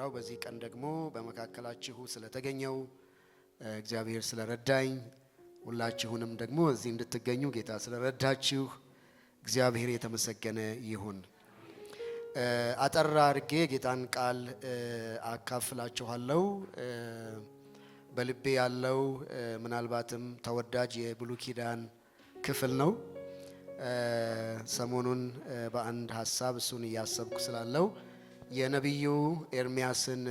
የምናወራው። በዚህ ቀን ደግሞ በመካከላችሁ ስለተገኘው እግዚአብሔር ስለረዳኝ ሁላችሁንም ደግሞ እዚህ እንድትገኙ ጌታ ስለረዳችሁ እግዚአብሔር የተመሰገነ ይሁን። አጠር አድርጌ ጌታን ቃል አካፍላችኋለሁ። በልቤ ያለው ምናልባትም ተወዳጅ የብሉይ ኪዳን ክፍል ነው። ሰሞኑን በአንድ ሐሳብ እሱን እያሰብኩ ስላለው የነቢዩ ኤርሚያስን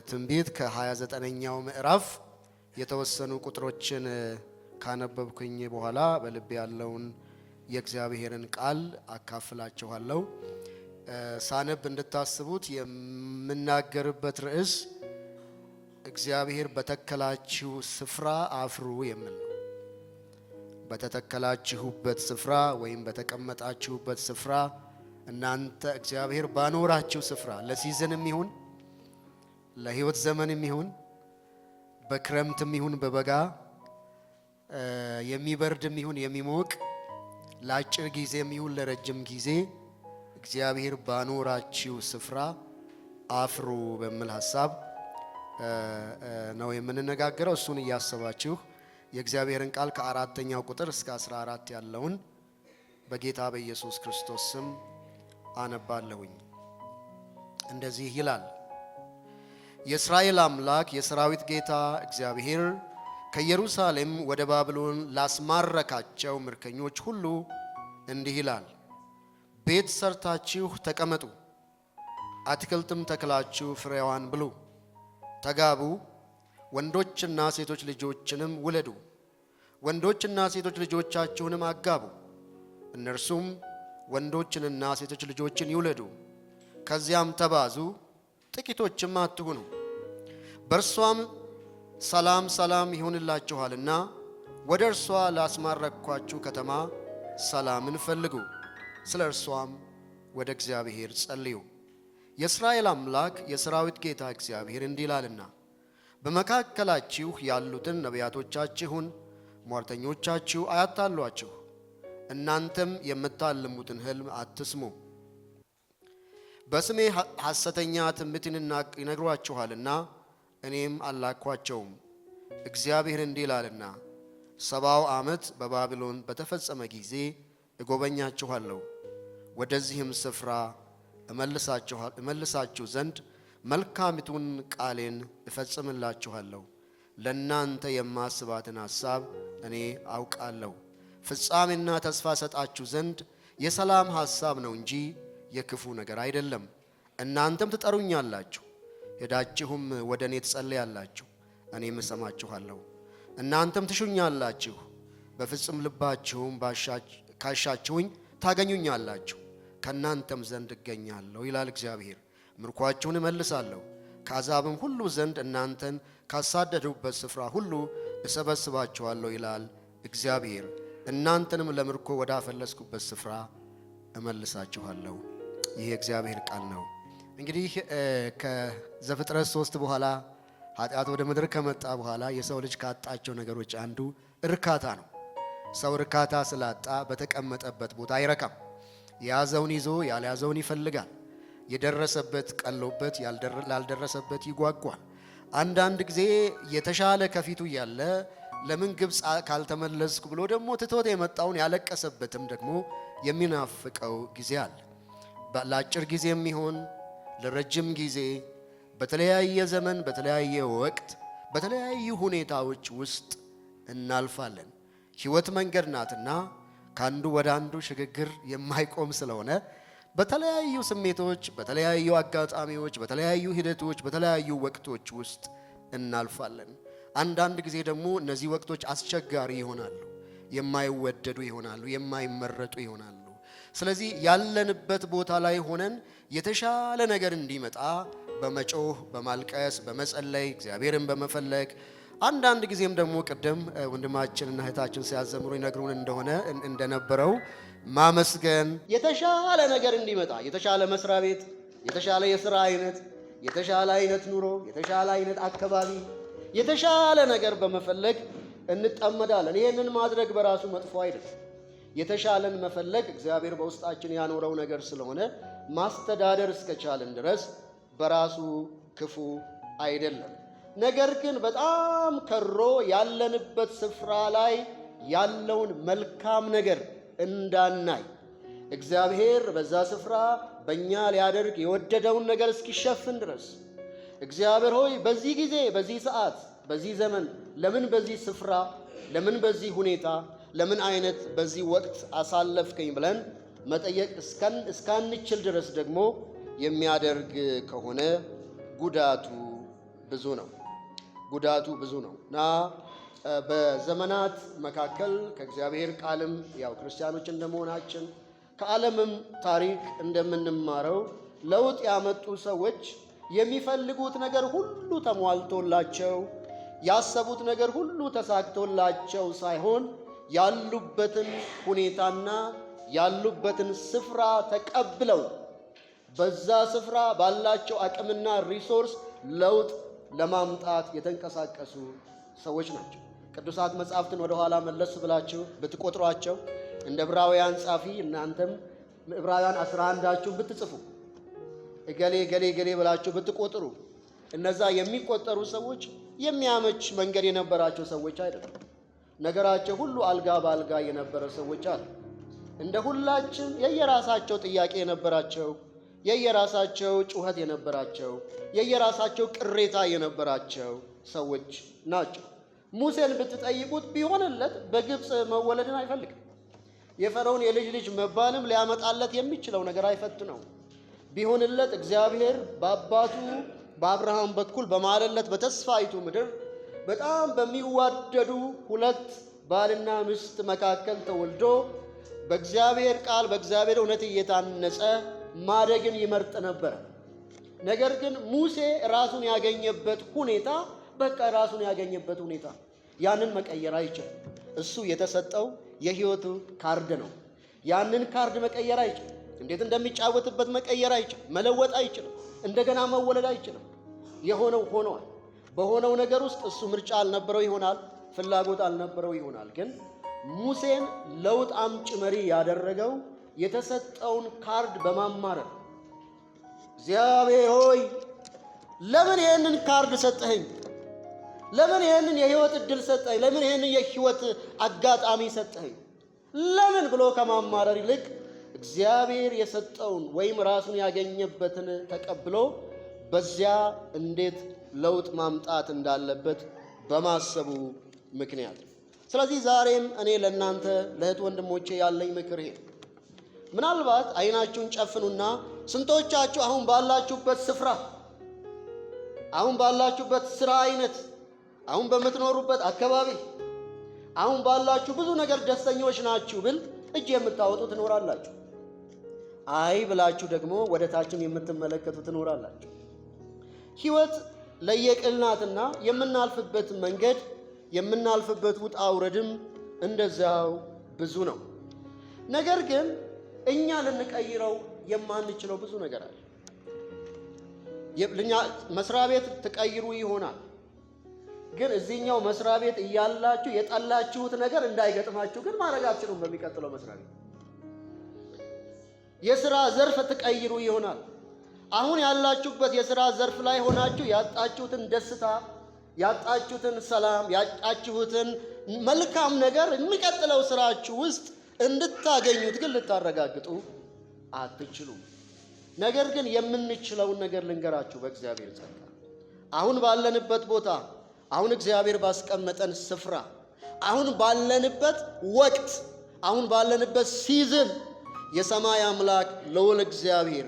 ትንቢት ከ29ኛው ምዕራፍ የተወሰኑ ቁጥሮችን ካነበብኩኝ በኋላ በልቤ ያለውን የእግዚአብሔርን ቃል አካፍላችኋለሁ። ሳነብ እንድታስቡት የምናገርበት ርዕስ እግዚአብሔር በተከላችሁ ስፍራ አፍሩ የሚል ነው። በተተከላችሁበት ስፍራ ወይም በተቀመጣችሁበት ስፍራ እናንተ እግዚአብሔር ባኖራችሁ ስፍራ ለሲዝንም ይሁን ለሕይወት ዘመንም ይሁን በክረምትም ይሁን በበጋ የሚበርድም ይሁን የሚሞቅ ለአጭር ጊዜም ይሁን ለረጅም ጊዜ እግዚአብሔር ባኖራችሁ ስፍራ አፍሩ በሚል ሐሳብ ነው የምንነጋገረው። እሱን እያሰባችሁ የእግዚአብሔርን ቃል ከ4ኛው ቁጥር እስከ 14 ያለውን በጌታ በኢየሱስ ክርስቶስ ስም አነባለሁኝ። እንደዚህ ይላል። የእስራኤል አምላክ የሰራዊት ጌታ እግዚአብሔር ከኢየሩሳሌም ወደ ባቢሎን ላስማረካቸው ምርኮኞች ሁሉ እንዲህ ይላል፣ ቤት ሰርታችሁ ተቀመጡ፣ አትክልትም ተክላችሁ ፍሬዋን ብሉ፣ ተጋቡ፣ ወንዶችና ሴቶች ልጆችንም ውለዱ፣ ወንዶችና ሴቶች ልጆቻችሁንም አጋቡ፣ እነርሱም ወንዶችንና ሴቶች ልጆችን ይውለዱ። ከዚያም ተባዙ፣ ጥቂቶችም አትሁኑ። በእርሷም ሰላም ሰላም ይሆንላችኋልና ወደ እርሷ ላስማረኳችሁ ከተማ ሰላምን ፈልጉ፣ ስለ እርሷም ወደ እግዚአብሔር ጸልዩ። የእስራኤል አምላክ የሰራዊት ጌታ እግዚአብሔር እንዲህ ይላልና በመካከላችሁ ያሉትን ነቢያቶቻችሁን ሟርተኞቻችሁ አያታሏችሁ፣ እናንተም የምታልሙትን ሕልም አትስሙ። በስሜ ሐሰተኛ ትንቢትን ይነግሯችኋልና እኔም አላኳቸውም። እግዚአብሔር እንዲህ ይላልና 70 ዓመት በባቢሎን በተፈጸመ ጊዜ እጎበኛችኋለሁ፣ ወደዚህም ስፍራ እመልሳችሁ ዘንድ መልካሚቱን ቃሌን እፈጽምላችኋለሁ። ለእናንተ የማስባትን ሐሳብ እኔ አውቃለሁ፣ ፍጻሜና ተስፋ ሰጣችሁ ዘንድ የሰላም ሐሳብ ነው እንጂ የክፉ ነገር አይደለም። እናንተም ትጠሩኛላችሁ፣ ሄዳችሁም ወደ እኔ ትጸልያላችሁ፣ እኔም እሰማችኋለሁ። እናንተም ትሹኛላችሁ፣ በፍጹም ልባችሁም ካሻችሁኝ ታገኙኛላችሁ፣ ከእናንተም ዘንድ እገኛለሁ ይላል እግዚአብሔር። ምርኳችሁን እመልሳለሁ፣ ከአሕዛብም ሁሉ ዘንድ እናንተን ካሳደዱበት ስፍራ ሁሉ እሰበስባችኋለሁ ይላል እግዚአብሔር። እናንተንም ለምርኮ ወዳፈለስኩበት ስፍራ እመልሳችኋለሁ። ይህ የእግዚአብሔር ቃል ነው። እንግዲህ ከዘፍጥረት 3 በኋላ ኃጢአት ወደ ምድር ከመጣ በኋላ የሰው ልጅ ካጣቸው ነገሮች አንዱ እርካታ ነው። ሰው እርካታ ስላጣ በተቀመጠበት ቦታ አይረካም። የያዘውን ይዞ ያልያዘውን ይፈልጋል። የደረሰበት ቀሎበት ላልደረሰበት ይጓጓል። አንዳንድ ጊዜ የተሻለ ከፊቱ ያለ ለምን ግብፅ ካልተመለስኩ ብሎ ደግሞ ትቶት የመጣውን ያለቀሰበትም ደግሞ የሚናፍቀው ጊዜ አለ። ለአጭር ጊዜም ይሆን ለረጅም ጊዜ በተለያየ ዘመን በተለያየ ወቅት በተለያዩ ሁኔታዎች ውስጥ እናልፋለን። ሕይወት መንገድ ናትና ከአንዱ ወደ አንዱ ሽግግር የማይቆም ስለሆነ በተለያዩ ስሜቶች፣ በተለያዩ አጋጣሚዎች፣ በተለያዩ ሂደቶች፣ በተለያዩ ወቅቶች ውስጥ እናልፋለን። አንዳንድ ጊዜ ደግሞ እነዚህ ወቅቶች አስቸጋሪ ይሆናሉ፣ የማይወደዱ ይሆናሉ፣ የማይመረጡ ይሆናሉ። ስለዚህ ያለንበት ቦታ ላይ ሆነን የተሻለ ነገር እንዲመጣ በመጮህ በማልቀስ በመጸለይ እግዚአብሔርን በመፈለግ አንዳንድ ጊዜም ደግሞ ቅድም ወንድማችንና እህታችን ሲያዘምሩ ይነግሩን እንደሆነ እንደነበረው ማመስገን የተሻለ ነገር እንዲመጣ የተሻለ መስሪያ ቤት፣ የተሻለ የሥራ አይነት፣ የተሻለ አይነት ኑሮ፣ የተሻለ አይነት አካባቢ፣ የተሻለ ነገር በመፈለግ እንጠመዳለን። ይህንን ማድረግ በራሱ መጥፎ አይደለም። የተሻለን መፈለግ እግዚአብሔር በውስጣችን ያኖረው ነገር ስለሆነ ማስተዳደር እስከቻለን ድረስ በራሱ ክፉ አይደለም። ነገር ግን በጣም ከሮ ያለንበት ስፍራ ላይ ያለውን መልካም ነገር እንዳናይ እግዚአብሔር በዛ ስፍራ በእኛ ሊያደርግ የወደደውን ነገር እስኪሸፍን ድረስ እግዚአብሔር ሆይ በዚህ ጊዜ፣ በዚህ ሰዓት፣ በዚህ ዘመን ለምን በዚህ ስፍራ፣ ለምን በዚህ ሁኔታ፣ ለምን አይነት በዚህ ወቅት አሳለፍከኝ ብለን መጠየቅ እስካንችል ድረስ ደግሞ የሚያደርግ ከሆነ ጉዳቱ ብዙ ነው። ጉዳቱ ብዙ ነው እና በዘመናት መካከል ከእግዚአብሔር ቃልም ያው ክርስቲያኖች እንደመሆናችን ከዓለምም ታሪክ እንደምንማረው ለውጥ ያመጡ ሰዎች የሚፈልጉት ነገር ሁሉ ተሟልቶላቸው ያሰቡት ነገር ሁሉ ተሳክቶላቸው ሳይሆን ያሉበትን ሁኔታና ያሉበትን ስፍራ ተቀብለው በዛ ስፍራ ባላቸው አቅምና ሪሶርስ ለውጥ ለማምጣት የተንቀሳቀሱ ሰዎች ናቸው። ቅዱሳት መጻሕፍትን ወደ ኋላ መለስ ብላችሁ ብትቆጥሯቸው እንደ ዕብራውያን ጻፊ እናንተም ዕብራውያን 11ችሁን ብትጽፉ እገሌ ገሌ ገሌ ብላችሁ ብትቆጥሩ እነዛ የሚቆጠሩ ሰዎች የሚያመች መንገድ የነበራቸው ሰዎች አይደለም። ነገራቸው ሁሉ አልጋ በአልጋ የነበረ ሰዎች አሉ። እንደ ሁላችን የየራሳቸው ጥያቄ የነበራቸው፣ የየራሳቸው ጩኸት የነበራቸው፣ የየራሳቸው ቅሬታ የነበራቸው ሰዎች ናቸው። ሙሴን ብትጠይቁት ቢሆንለት በግብፅ መወለድን አይፈልግም። የፈርዖን የልጅ ልጅ መባልም ሊያመጣለት የሚችለው ነገር አይፈትነው። ቢሆንለት እግዚአብሔር በአባቱ በአብርሃም በኩል በማለለት በተስፋይቱ ምድር በጣም በሚዋደዱ ሁለት ባልና ሚስት መካከል ተወልዶ በእግዚአብሔር ቃል በእግዚአብሔር እውነት እየታነጸ ማደግን ይመርጥ ነበር። ነገር ግን ሙሴ ራሱን ያገኘበት ሁኔታ በቃ ራሱን ያገኘበት ሁኔታ ያንን መቀየር አይችልም። እሱ የተሰጠው የሕይወቱ ካርድ ነው። ያንን ካርድ መቀየር አይችልም። እንዴት እንደሚጫወትበት መቀየር አይችልም። መለወጥ አይችልም። እንደገና መወለድ አይችልም። የሆነው ሆኗል። በሆነው ነገር ውስጥ እሱ ምርጫ አልነበረው ይሆናል፣ ፍላጎት አልነበረው ይሆናል። ግን ሙሴን ለውጥ አምጪ መሪ ያደረገው የተሰጠውን ካርድ በማማረር እግዚአብሔር ሆይ ለምን ይህንን ካርድ ሰጠኸኝ? ለምን ይህንን የህይወት እድል ሰጠኸኝ? ለምን ይህንን የህይወት አጋጣሚ ሰጠኸኝ? ለምን ብሎ ከማማረር ይልቅ እግዚአብሔር የሰጠውን ወይም ራሱን ያገኘበትን ተቀብሎ በዚያ እንዴት ለውጥ ማምጣት እንዳለበት በማሰቡ ምክንያት። ስለዚህ ዛሬም እኔ ለእናንተ ለእህት ወንድሞቼ ያለኝ ምክር ይሄ፣ ምናልባት አይናችሁን ጨፍኑና ስንቶቻችሁ አሁን ባላችሁበት ስፍራ፣ አሁን ባላችሁበት ስራ አይነት፣ አሁን በምትኖሩበት አካባቢ፣ አሁን ባላችሁ ብዙ ነገር ደስተኞች ናችሁ ብል እጅ የምታወጡ ትኖራላችሁ። አይ ብላችሁ ደግሞ ወደ ታችን የምትመለከቱ ትኖራላችሁ። ህይወት ለየቅል ናትና የምናልፍበት መንገድ የምናልፍበት ውጣ ውረድም እንደዛው ብዙ ነው። ነገር ግን እኛ ልንቀይረው የማንችለው ብዙ ነገር አለ። መስሪያ ቤት ትቀይሩ ይሆናል። ግን እዚህኛው መስሪያ ቤት እያላችሁ የጠላችሁት ነገር እንዳይገጥማችሁ ግን ማድረግ አትችሉም። በሚቀጥለው መስሪያ ቤት የሥራ ዘርፍ ትቀይሩ ይሆናል። አሁን ያላችሁበት የሥራ ዘርፍ ላይ ሆናችሁ ያጣችሁትን ደስታ፣ ያጣችሁትን ሰላም፣ ያጣችሁትን መልካም ነገር የሚቀጥለው ስራችሁ ውስጥ እንድታገኙት ግን ልታረጋግጡ አትችሉም። ነገር ግን የምንችለውን ነገር ልንገራችሁ። በእግዚአብሔር ጸጋ አሁን ባለንበት ቦታ፣ አሁን እግዚአብሔር ባስቀመጠን ስፍራ፣ አሁን ባለንበት ወቅት፣ አሁን ባለንበት ሲዝን የሰማይ አምላክ ልዑል እግዚአብሔር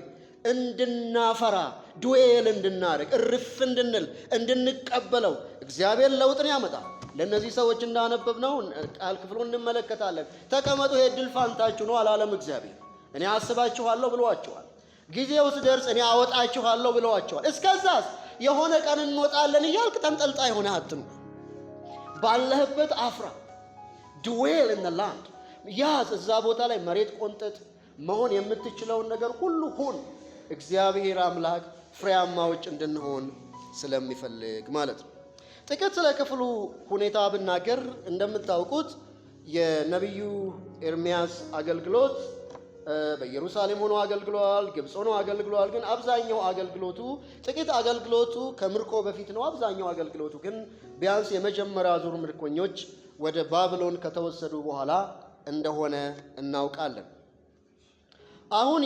እንድናፈራ ዱዌል እንድናደርግ እርፍ እንድንል እንድንቀበለው እግዚአብሔር ለውጥን ያመጣል። ለእነዚህ ሰዎች እንዳነበብነው ቃል ክፍሉን እንመለከታለን። ተቀመጡ የዕድል ፋንታችሁ ነው አላለም እግዚአብሔር። እኔ አስባችኋለሁ ብለዋቸዋል። ጊዜው ሲደርስ እኔ አወጣችኋለሁ ብለዋቸዋል። እስከዛስ የሆነ ቀን እንወጣለን እያልክ ተንጠልጣይ ሆነህ አትኑር። ባለህበት አፍራ። ዱዌል ኢን ዘ ላንድ ያዝ። እዛ ቦታ ላይ መሬት ቆንጠጥ። መሆን የምትችለውን ነገር ሁሉ ሁን። እግዚአብሔር አምላክ ፍሬያማዎች እንድንሆን ስለሚፈልግ ማለት ነው። ጥቂት ስለ ክፍሉ ሁኔታ ብናገር እንደምታውቁት የነቢዩ ኤርምያስ አገልግሎት በኢየሩሳሌም ሆኖ አገልግሏል፣ ግብፅ ሆኖ አገልግሏል። ግን አብዛኛው አገልግሎቱ ጥቂት አገልግሎቱ ከምርኮ በፊት ነው። አብዛኛው አገልግሎቱ ግን ቢያንስ የመጀመሪያ ዙር ምርኮኞች ወደ ባቢሎን ከተወሰዱ በኋላ እንደሆነ እናውቃለን። አሁን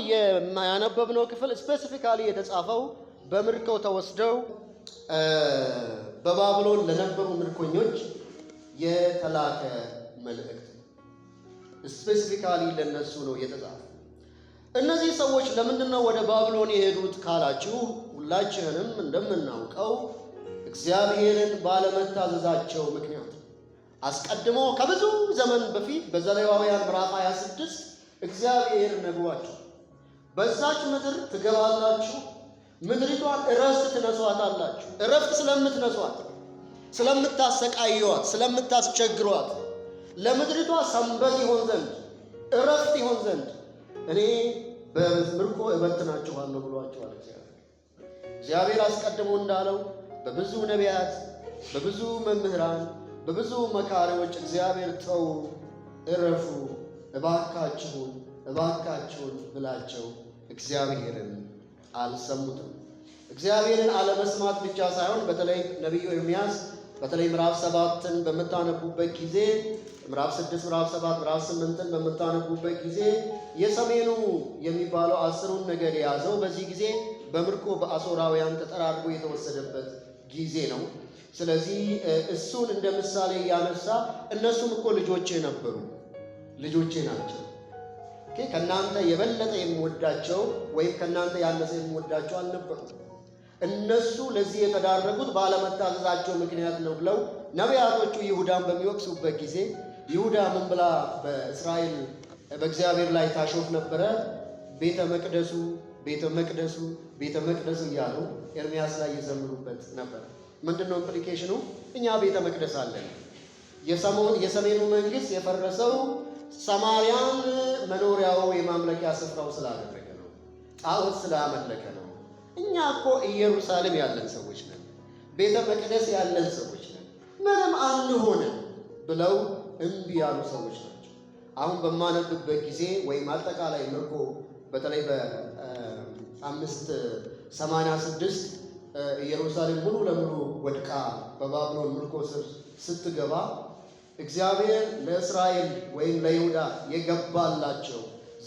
ያነበብነው ክፍል ስፔሲፊካሊ የተጻፈው በምርኮ ተወስደው በባቢሎን ለነበሩ ምርኮኞች የተላከ መልእክት ስፔሲፊካሊ ለነሱ ነው የተጻፈው። እነዚህ ሰዎች ለምንድነው ወደ ባቢሎን የሄዱት ካላችሁ፣ ሁላችንም እንደምናውቀው እግዚአብሔርን ባለመታዘዛቸው ምክንያት አስቀድሞ ከብዙ ዘመን በፊት በዘሌዋውያን ምዕራፍ 26 እግዚአብሔር ነግሯቸው በዛች ምድር ትገባላችሁ፣ ምድሪቷን እረፍት ትነሷታላችሁ። እረፍት ስለምትነሷት፣ ስለምታሰቃዩዋት፣ ስለምታስቸግሯት ለምድሪቷ ሰንበት ይሆን ዘንድ እረፍት ይሆን ዘንድ እኔ በምርኮ እበትናችኋለሁ ብሏቸዋል። እግዚአብሔር አስቀድሞ እንዳለው በብዙ ነቢያት፣ በብዙ መምህራን፣ በብዙ መካሪዎች እግዚአብሔር ተው፣ እረፉ፣ እባካችሁን እባካችሁን ብላቸው እግዚአብሔርን አልሰሙትም። እግዚአብሔርን አለመስማት ብቻ ሳይሆን በተለይ ነቢዩ ኤርምያስ በተለይ ምዕራፍ 7ን በምታነቡበት ጊዜ ምዕራፍ 6፣ ምዕራፍ 7፣ ምዕራፍ 8ን በምታነቡበት ጊዜ የሰሜኑ የሚባለው 10ሩን ነገድ የያዘው በዚህ ጊዜ በምርኮ በአሦራውያን ተጠራርጎ የተወሰደበት ጊዜ ነው። ስለዚህ እሱን እንደ ምሳሌ ያነሳ እነሱም እኮ ልጆቼ ነበሩ፣ ልጆቼ ናቸው፣ ከእናንተ የበለጠ የሚወዳቸው ወይም ከእናንተ ያነሰ የሚወዳቸው አልነበሩም። እነሱ ለዚህ የተዳረጉት ባለመታዘዛቸው ምክንያት ነው ብለው ነቢያቶቹ ይሁዳን በሚወቅሱበት ጊዜ ይሁዳ ምን ብላ በእስራኤል በእግዚአብሔር ላይ ታሾፍ ነበረ? ቤተ መቅደሱ ቤተ መቅደሱ ቤተ መቅደሱ እያሉ ኤርምያስ ላይ የዘምሩበት ነበር። ምንድነው ኢምፕሊኬሽኑ? እኛ ቤተ መቅደስ አለን። የሰሜኑ መንግስት የፈረሰው ሰማርያን መኖሪያው የማምለኪያ ስፍራው ስላደረገ ነው፣ ጣዖት ስላመለከ ነው። እኛ እኮ ኢየሩሳሌም ያለን ሰዎች ነን፣ ቤተ መቅደስ ያለን ሰዎች ነን፣ ምንም አንሆንም ብለው እምቢ ያሉ ሰዎች ናቸው። አሁን በማነብበት ጊዜ ወይም አጠቃላይ ምርኮ በተለይ በ586 ኢየሩሳሌም ሙሉ ለሙሉ ወድቃ በባቢሎን ምርኮ ስር ስትገባ እግዚአብሔር ለእስራኤል ወይም ለይሁዳ የገባላቸው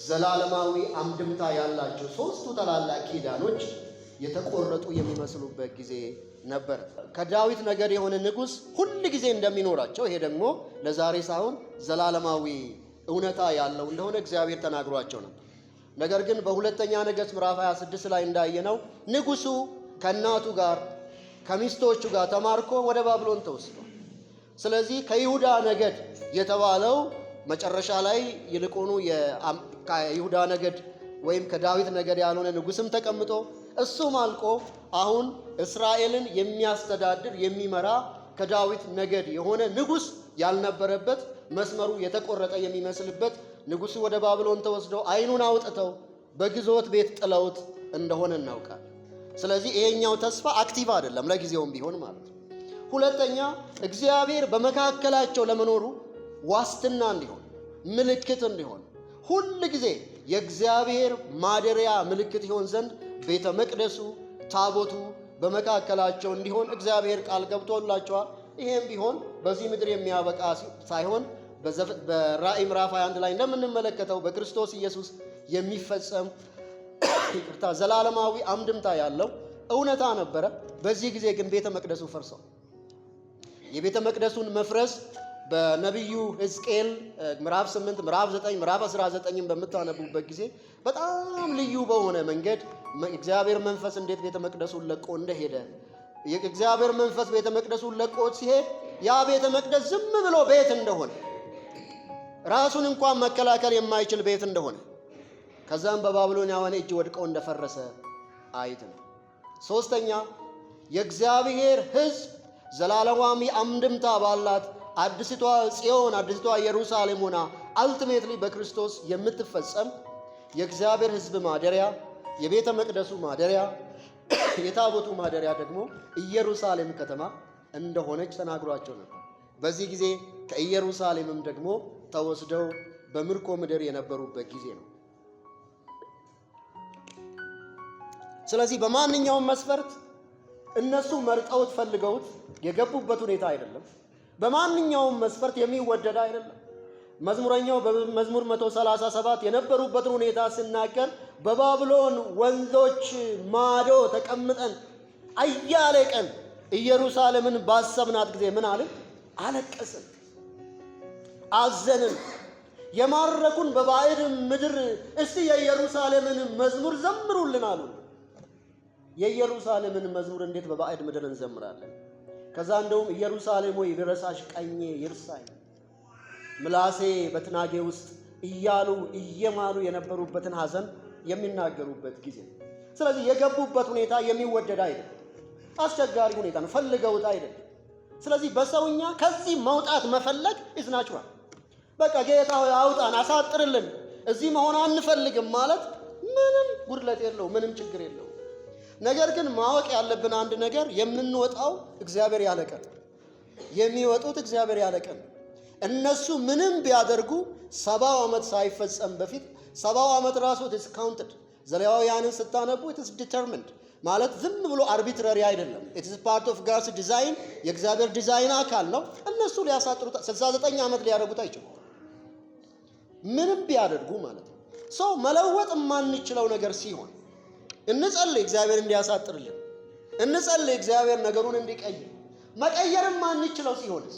ዘላለማዊ አምድምታ ያላቸው 3ቱ ታላላቅ ኪዳኖች የተቆረጡ የሚመስሉበት ጊዜ ነበር። ከዳዊት ነገድ የሆነ ንጉሥ ሁል ጊዜ እንደሚኖራቸው፣ ይሄ ደግሞ ለዛሬ ሳይሆን ዘላለማዊ እውነታ ያለው እንደሆነ እግዚአብሔር ተናግሯቸው ነበር። ነገር ግን በሁለተኛ ነገሥት ምዕራፍ 26 ላይ እንዳየነው ንጉሡ ከእናቱ ጋር ከሚስቶቹ ጋር ተማርኮ ወደ ባቢሎን ተወስዷል። ስለዚህ ከይሁዳ ነገድ የተባለው መጨረሻ ላይ ይልቁኑ ከይሁዳ ነገድ ወይም ከዳዊት ነገድ ያልሆነ ንጉሥም ተቀምጦ እሱም አልቆ አሁን እስራኤልን የሚያስተዳድር የሚመራ ከዳዊት ነገድ የሆነ ንጉሥ ያልነበረበት መስመሩ የተቆረጠ የሚመስልበት ንጉሡ ወደ ባቢሎን ተወስደው ዓይኑን አውጥተው በግዞት ቤት ጥለውት እንደሆነ እናውቃለን። ስለዚህ ይሄኛው ተስፋ አክቲቭ አይደለም፣ ለጊዜውም ቢሆን ማለት ነው። ሁለተኛ እግዚአብሔር በመካከላቸው ለመኖሩ ዋስትና እንዲሆን፣ ምልክት እንዲሆን፣ ሁል ጊዜ የእግዚአብሔር ማደሪያ ምልክት ይሆን ዘንድ ቤተ መቅደሱ ታቦቱ በመካከላቸው እንዲሆን እግዚአብሔር ቃል ገብቶላቸዋል። ይሄም ቢሆን በዚህ ምድር የሚያበቃ ሳይሆን በራእይ ምዕራፍ 21 ላይ እንደምንመለከተው በክርስቶስ ኢየሱስ የሚፈጸም ዘላለማዊ አምድምታ ያለው እውነታ ነበረ። በዚህ ጊዜ ግን ቤተ መቅደሱ ፈርሷል። የቤተ መቅደሱን መፍረስ በነቢዩ ሕዝቅኤል ምዕራፍ 8፣ ምዕራፍ 9፣ ምዕራፍ 19 በምታነቡበት ጊዜ በጣም ልዩ በሆነ መንገድ እግዚአብሔር መንፈስ እንዴት ቤተ መቅደሱን ለቆ እንደሄደ፣ የእግዚአብሔር መንፈስ ቤተ መቅደሱን ለቆት ሲሄድ ያ ቤተ መቅደስ ዝም ብሎ ቤት እንደሆነ፣ ራሱን እንኳን መከላከል የማይችል ቤት እንደሆነ፣ ከዛም በባቢሎናውያን እጅ ወድቀው እንደፈረሰ አይተናል። ሶስተኛ የእግዚአብሔር ሕዝብ ዘላለማዊ አምድምታ ባላት አዲስቷ ጽዮን አዲስቷ ኢየሩሳሌም ሆና አልቲሜትሊ በክርስቶስ የምትፈጸም የእግዚአብሔር ሕዝብ ማደሪያ የቤተ መቅደሱ ማደሪያ የታቦቱ ማደሪያ ደግሞ ኢየሩሳሌም ከተማ እንደሆነች ተናግሯቸው ነበር። በዚህ ጊዜ ከኢየሩሳሌምም ደግሞ ተወስደው በምርኮ ምድር የነበሩበት ጊዜ ነው። ስለዚህ በማንኛውም መስፈርት እነሱ መርጠውት ፈልገውት የገቡበት ሁኔታ አይደለም። በማንኛውም መስፈርት የሚወደድ አይደለም። መዝሙረኛው በመዝሙር 137 የነበሩበትን ሁኔታ ሲናገር በባቢሎን ወንዞች ማዶ ተቀምጠን አያሌ ቀን ኢየሩሳሌምን ባሰብናት ጊዜ ምን አልን? አለቀስን፣ አዘንን። የማረኩን በባዕድ ምድር እስቲ የኢየሩሳሌምን መዝሙር ዘምሩልን አሉ። የኢየሩሳሌምን መዝሙር እንዴት በባዕድ ምድር እንዘምራለን? ከዛ እንደውም ኢየሩሳሌም ሆይ ብረሳሽ ቀኜ ይርሳኝ፣ ምላሴ በትናጌ ውስጥ እያሉ እየማሉ የነበሩበትን ሐዘን የሚናገሩበት ጊዜ። ስለዚህ የገቡበት ሁኔታ የሚወደድ አይደለም፣ አስቸጋሪ ሁኔታ ነው፣ ፈልገውት አይደለም። ስለዚህ በሰውኛ ከዚህ መውጣት መፈለግ ኢዝ ናቹራል። በቃ ጌታ ሆይ አውጣን፣ አሳጥርልን፣ እዚህ መሆን አንፈልግም ማለት ምንም ጉድለት የለው፣ ምንም ችግር የለው። ነገር ግን ማወቅ ያለብን አንድ ነገር የምንወጣው እግዚአብሔር ያለቀን፣ የሚወጡት እግዚአብሔር ያለቀን። እነሱ ምንም ቢያደርጉ 70 ዓመት ሳይፈጸም በፊት 70 ዓመት ራሱ ኢትስ ካውንትድ። ዘሌዋውያንን ስታነቡ ኢትስ ዲተርሚንድ ማለት ዝም ብሎ አርቢትራሪ አይደለም። ኢትስ ፓርት ኦፍ ጋድስ ዲዛይን፣ የእግዚአብሔር ዲዛይን አካል ነው። እነሱ ሊያሳጥሩት 69 ዓመት ሊያደርጉት አይችሉም፣ ምንም ቢያደርጉ ማለት ነው። ሰው መለወጥ የማንችለው ነገር ሲሆን እንጸልይ እግዚአብሔር እንዲያሳጥርልን፣ እንጸልይ እግዚአብሔር ነገሩን እንዲቀይር። መቀየርም ማንችለው ሲሆንስ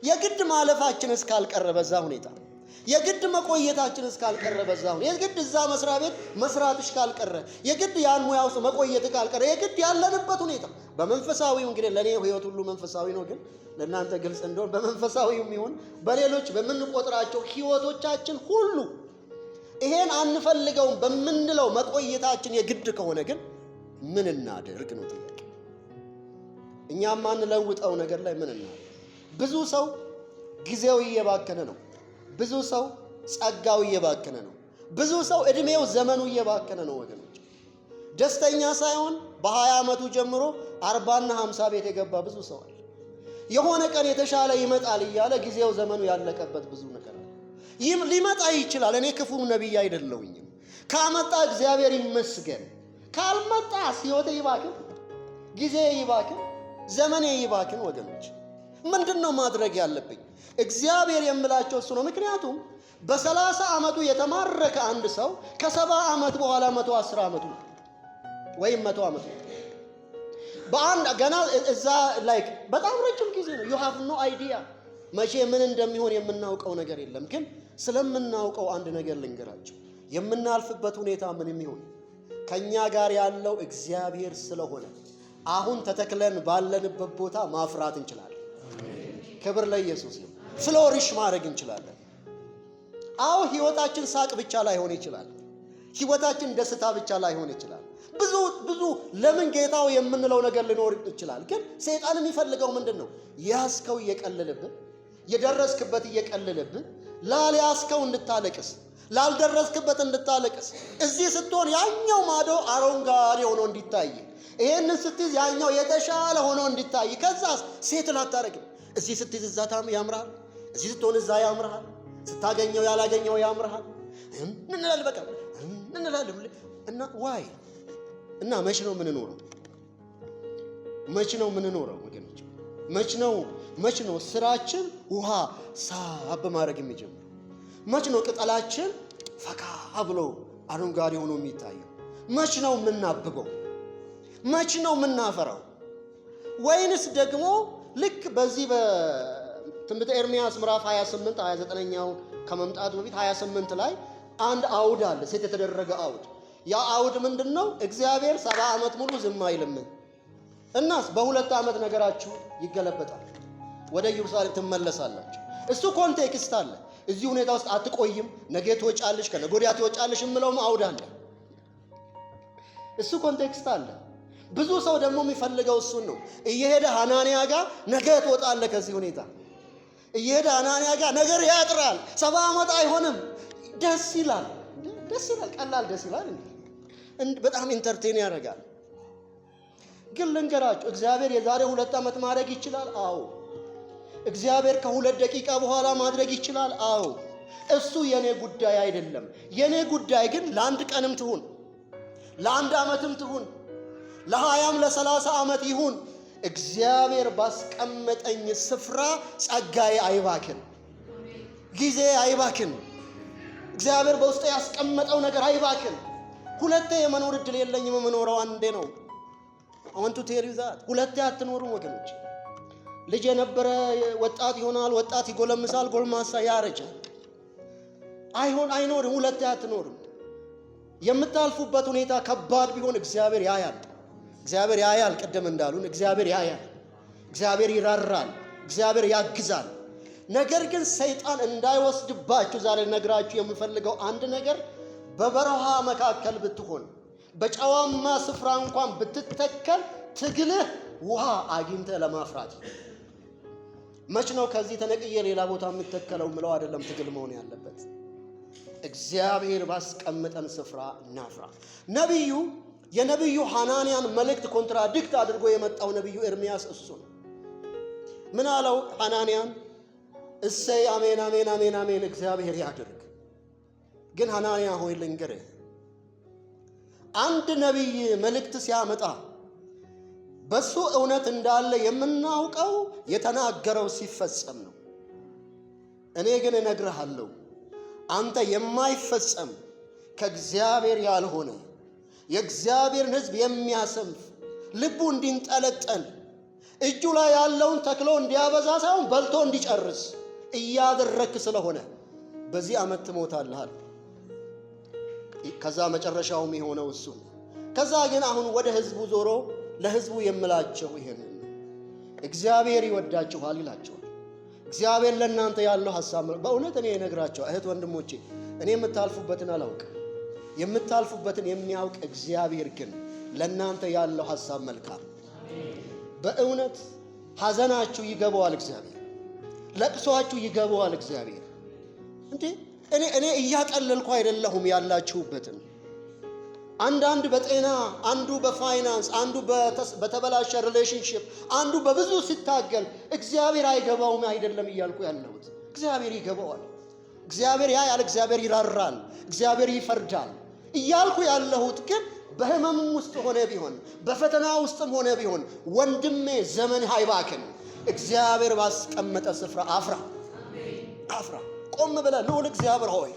የግድ ማለፋችን እስካልቀረ በዛ ሁኔታ፣ የግድ መቆየታችን እስካልቀረ በዛ ሁኔታ፣ የግድ እዛ መስሪያ ቤት መስራትሽ ካልቀረ፣ የግድ ያን ሙያ ውስጥ መቆየት ካልቀረ፣ የግድ ያለንበት ሁኔታ በመንፈሳዊው እንግዲህ ለኔ ህይወት ሁሉ መንፈሳዊ ነው፣ ግን ለእናንተ ግልጽ እንደሆነ በመንፈሳዊውም ይሁን በሌሎች በምንቆጥራቸው ህይወቶቻችን ሁሉ ይሄን አንፈልገውም በምንለው መቆየታችን የግድ ከሆነ ግን ምን እናድርግ ነው ጥያቄ። እኛ ማንለውጠው ነገር ላይ ምን እናድርግ? ብዙ ሰው ጊዜው እየባከነ ነው። ብዙ ሰው ጸጋው እየባከነ ነው። ብዙ ሰው እድሜው ዘመኑ እየባከነ ነው ወገኖች። ደስተኛ ሳይሆን በ20 ዓመቱ ጀምሮ 40 እና 50 ቤት የገባ ብዙ ሰው አለ። የሆነ ቀን የተሻለ ይመጣል እያለ ጊዜው ዘመኑ ያለቀበት ብዙ ነገር አለ። ሊመጣ ይችላል። እኔ ክፉ ነቢይ አይደለሁኝም። ካመጣ እግዚአብሔር ይመስገን። ካልመጣ ሕይወቴ ይባክን፣ ጊዜ ይባክን፣ ዘመኔ ይባክን ወገኖች። ምንድነው ማድረግ ያለብኝ? እግዚአብሔር የምላቸው እሱ ነው። ምክንያቱም በ30 ዓመቱ የተማረከ አንድ ሰው ከ70 ዓመት በኋላ 110 ዓመቱ ነው ወይም 100 ዓመቱ ነው። በአንድ ገና እዛ ላይክ በጣም ረጅም ጊዜ ነው። you have no idea መቼ ምን እንደሚሆን የምናውቀው ነገር የለም። ግን ስለምናውቀው አንድ ነገር ልንገራቸው። የምናልፍበት ሁኔታ ምንም ይሁን ከኛ ጋር ያለው እግዚአብሔር ስለሆነ አሁን ተተክለን ባለንበት ቦታ ማፍራት እንችላለን። ክብር ለኢየሱስ ነው። ፍሎሪሽ ማድረግ እንችላለን። አዎ ህይወታችን ሳቅ ብቻ ላይሆን ይችላል። ህይወታችን ደስታ ብቻ ላይሆን ይችላል። ብዙ ለምን ጌታው የምንለው ነገር ሊኖር ይችላል። ግን ሰይጣን የሚፈልገው ምንድነው? ያስከው እየቀለለብህ፣ የደረስክበት እየቀለለብህ፣ ላልያስከው እንድታለቅስ፣ ላልደረስክበት እንድታለቅስ፣ እዚህ ስትሆን ያኛው ማዶ አረንጓዴ ሆኖ እንዲታይ፣ ይሄንን ስትይዝ ያኛው የተሻለ ሆኖ እንዲታይ። ከዛስ ሴት ላታረግም። እዚህ ስትይዝ እዛ ያምርሃል፣ እዚህ ስትሆን እዛ ያምርሃል፣ ስታገኘው ያላገኘው ያምርሃል። እንላለን በቃ እንላለን። እና ዋይ እና መች ነው የምንኖረው? መች ነው የምንኖረው ወገኖች? መች ነው ስራችን ውሃ ሳብ ማድረግ የሚጀምረው? መች ነው ቅጠላችን ፈካ ብሎ አረንጓዴ ሆኖ የሚታየው? መች ነው የምናብበው? መች ነው የምናፈራው? ወይንስ ደግሞ ልክ በዚህ በትንቢተ ኤርምያስ ምዕራፍ 28 29ኛው ከመምጣቱ በፊት 28 ላይ አንድ አውድ አለ፣ ሴት የተደረገ አውድ። ያ አውድ ምንድነው? እግዚአብሔር 70 ዓመት ሙሉ ዝም አይልም። እናስ በ2 ዓመት ነገራችሁ ይገለበጣል፣ ወደ ኢየሩሳሌም ትመለሳላችሁ። እሱ ኮንቴክስት አለ። እዚህ ሁኔታ ውስጥ አትቆይም፣ ነገ ትወጫለሽ፣ ከነገ ወዲያ ትወጫለሽ የምለውም አውድ አለ። እሱ ኮንቴክስት አለ። ብዙ ሰው ደግሞ የሚፈልገው እሱን ነው። እየሄደ ሐናንያ ጋር ነገ ትወጣለህ ከዚህ ሁኔታ፣ እየሄደ ሐናንያ ጋር ነገር ያጥራል፣ 70 ዓመት አይሆንም። ደስ ይላል፣ ቀላል ደስ ይላል፣ በጣም ኢንተርቴን ያደርጋል። ግን ልንገራችሁ፣ እግዚአብሔር የዛሬ 2 ዓመት ማድረግ ይችላል። አዎ። እግዚአብሔር ከ2 ደቂቃ በኋላ ማድረግ ይችላል። አዎ። እሱ የኔ ጉዳይ አይደለም። የኔ ጉዳይ ግን ለአንድ ቀንም ትሁን ለ1 ዓመትም ትሁን ለ20 ለ30 ዓመት ይሁን እግዚአብሔር ባስቀመጠኝ ስፍራ ጸጋዬ አይባክን፣ ጊዜ አይባክን፣ እግዚአብሔር በውስጤ ያስቀመጠው ነገር አይባክን። ሁለቴ የመኖር እድል የለኝም፣ የምኖረው አንዴ ነው። I want to tell you that ሁለቴ አትኖሩም ወገኖች። ልጅ የነበረ ወጣት ይሆናል፣ ወጣት ይጎለምሳል፣ ጎልማሳ ያረጃል። አይኖርም፣ ሁለቴ አትኖርም። የምታልፉበት ሁኔታ ከባድ ቢሆን እግዚአብሔር ያያል። እግዚአብሔር ያያል። ቀደም እንዳሉን እግዚአብሔር ያያል፣ እግዚአብሔር ይራራል፣ እግዚአብሔር ያግዛል። ነገር ግን ሰይጣን እንዳይወስድባችሁ ዛሬ ነግራችሁ የምፈልገው አንድ ነገር በበረሃ መካከል ብትሆን በጨዋማ ስፍራ እንኳን ብትተከል ትግልህ ውሃ አግኝተህ ለማፍራት መች ነው ከዚህ ተነቅዬ ሌላ ቦታ የምተከለው ምለው አይደለም። ትግል መሆን ያለበት እግዚአብሔር ባስቀመጠን ስፍራ እናፍራ። የነቢዩ ሐናንያን መልእክት ኮንትራዲክት አድርጎ የመጣው ነቢዩ ኤርምያስ እሱ ነው። ምን አለው ሐናንያን? እሰይ አሜን አሜን አሜን አሜን እግዚአብሔር ያድርግ። ግን ሐናንያ ሆይ ልንገርህ፣ አንድ ነቢይ መልእክት ሲያመጣ በሱ እውነት እንዳለ የምናውቀው የተናገረው ሲፈጸም ነው። እኔ ግን እነግርሃለሁ አንተ የማይፈጸም ከእግዚአብሔር ያልሆነ የእግዚአብሔርን ሕዝብ የሚያሰንፍ ልቡ እንዲንጠለጠል እጁ ላይ ያለውን ተክሎ እንዲያበዛ ሳይሆን በልቶ እንዲጨርስ እያደረክ ስለሆነ በዚህ ዓመት ትሞታለህ። ከዛ መጨረሻውም የሆነው እሱ። ከዛ ግን አሁን ወደ ሕዝቡ ዞሮ ለሕዝቡ የምላቸው ይሄንን እግዚአብሔር ይወዳችኋል ይላቸዋል። እግዚአብሔር ለእናንተ ያለው ሐሳብ በእውነት እኔ እነግራቸው እህት ወንድሞቼ፣ እኔ የምታልፉበትን አላውቅም፣ የምታልፉበትን የሚያውቅ እግዚአብሔር ግን ለእናንተ ያለው ሐሳብ መልካም። በእውነት ሐዘናችሁ ይገባዋል እግዚአብሔር፣ ለቅሷችሁ ይገባዋል እግዚአብሔር። እንዴ እኔ እያቀለልኩ አይደለሁም ያላችሁበትን። አንዳንድ በጤና፣ አንዱ በፋይናንስ፣ አንዱ በተበላሸ ሪሌሽንሺፕ፣ አንዱ በብዙ ሲታገል እግዚአብሔር አይገባውም አይደለም እያልኩ ያለሁት። እግዚአብሔር ይገባዋል፣ እግዚአብሔር ያያል፣ እግዚአብሔር ይራራል፣ እግዚአብሔር ይፈርዳል እያልኩ ያለሁት ግን በህመምም ውስጥ ሆነ ቢሆን በፈተና ውስጥም ሆነ ቢሆን ወንድሜ ዘመንህ አይባክን። እግዚአብሔር ባስቀመጠ ስፍራ አፍራ። ቆም ብለህ ልዑል እግዚአብሔር ሆይ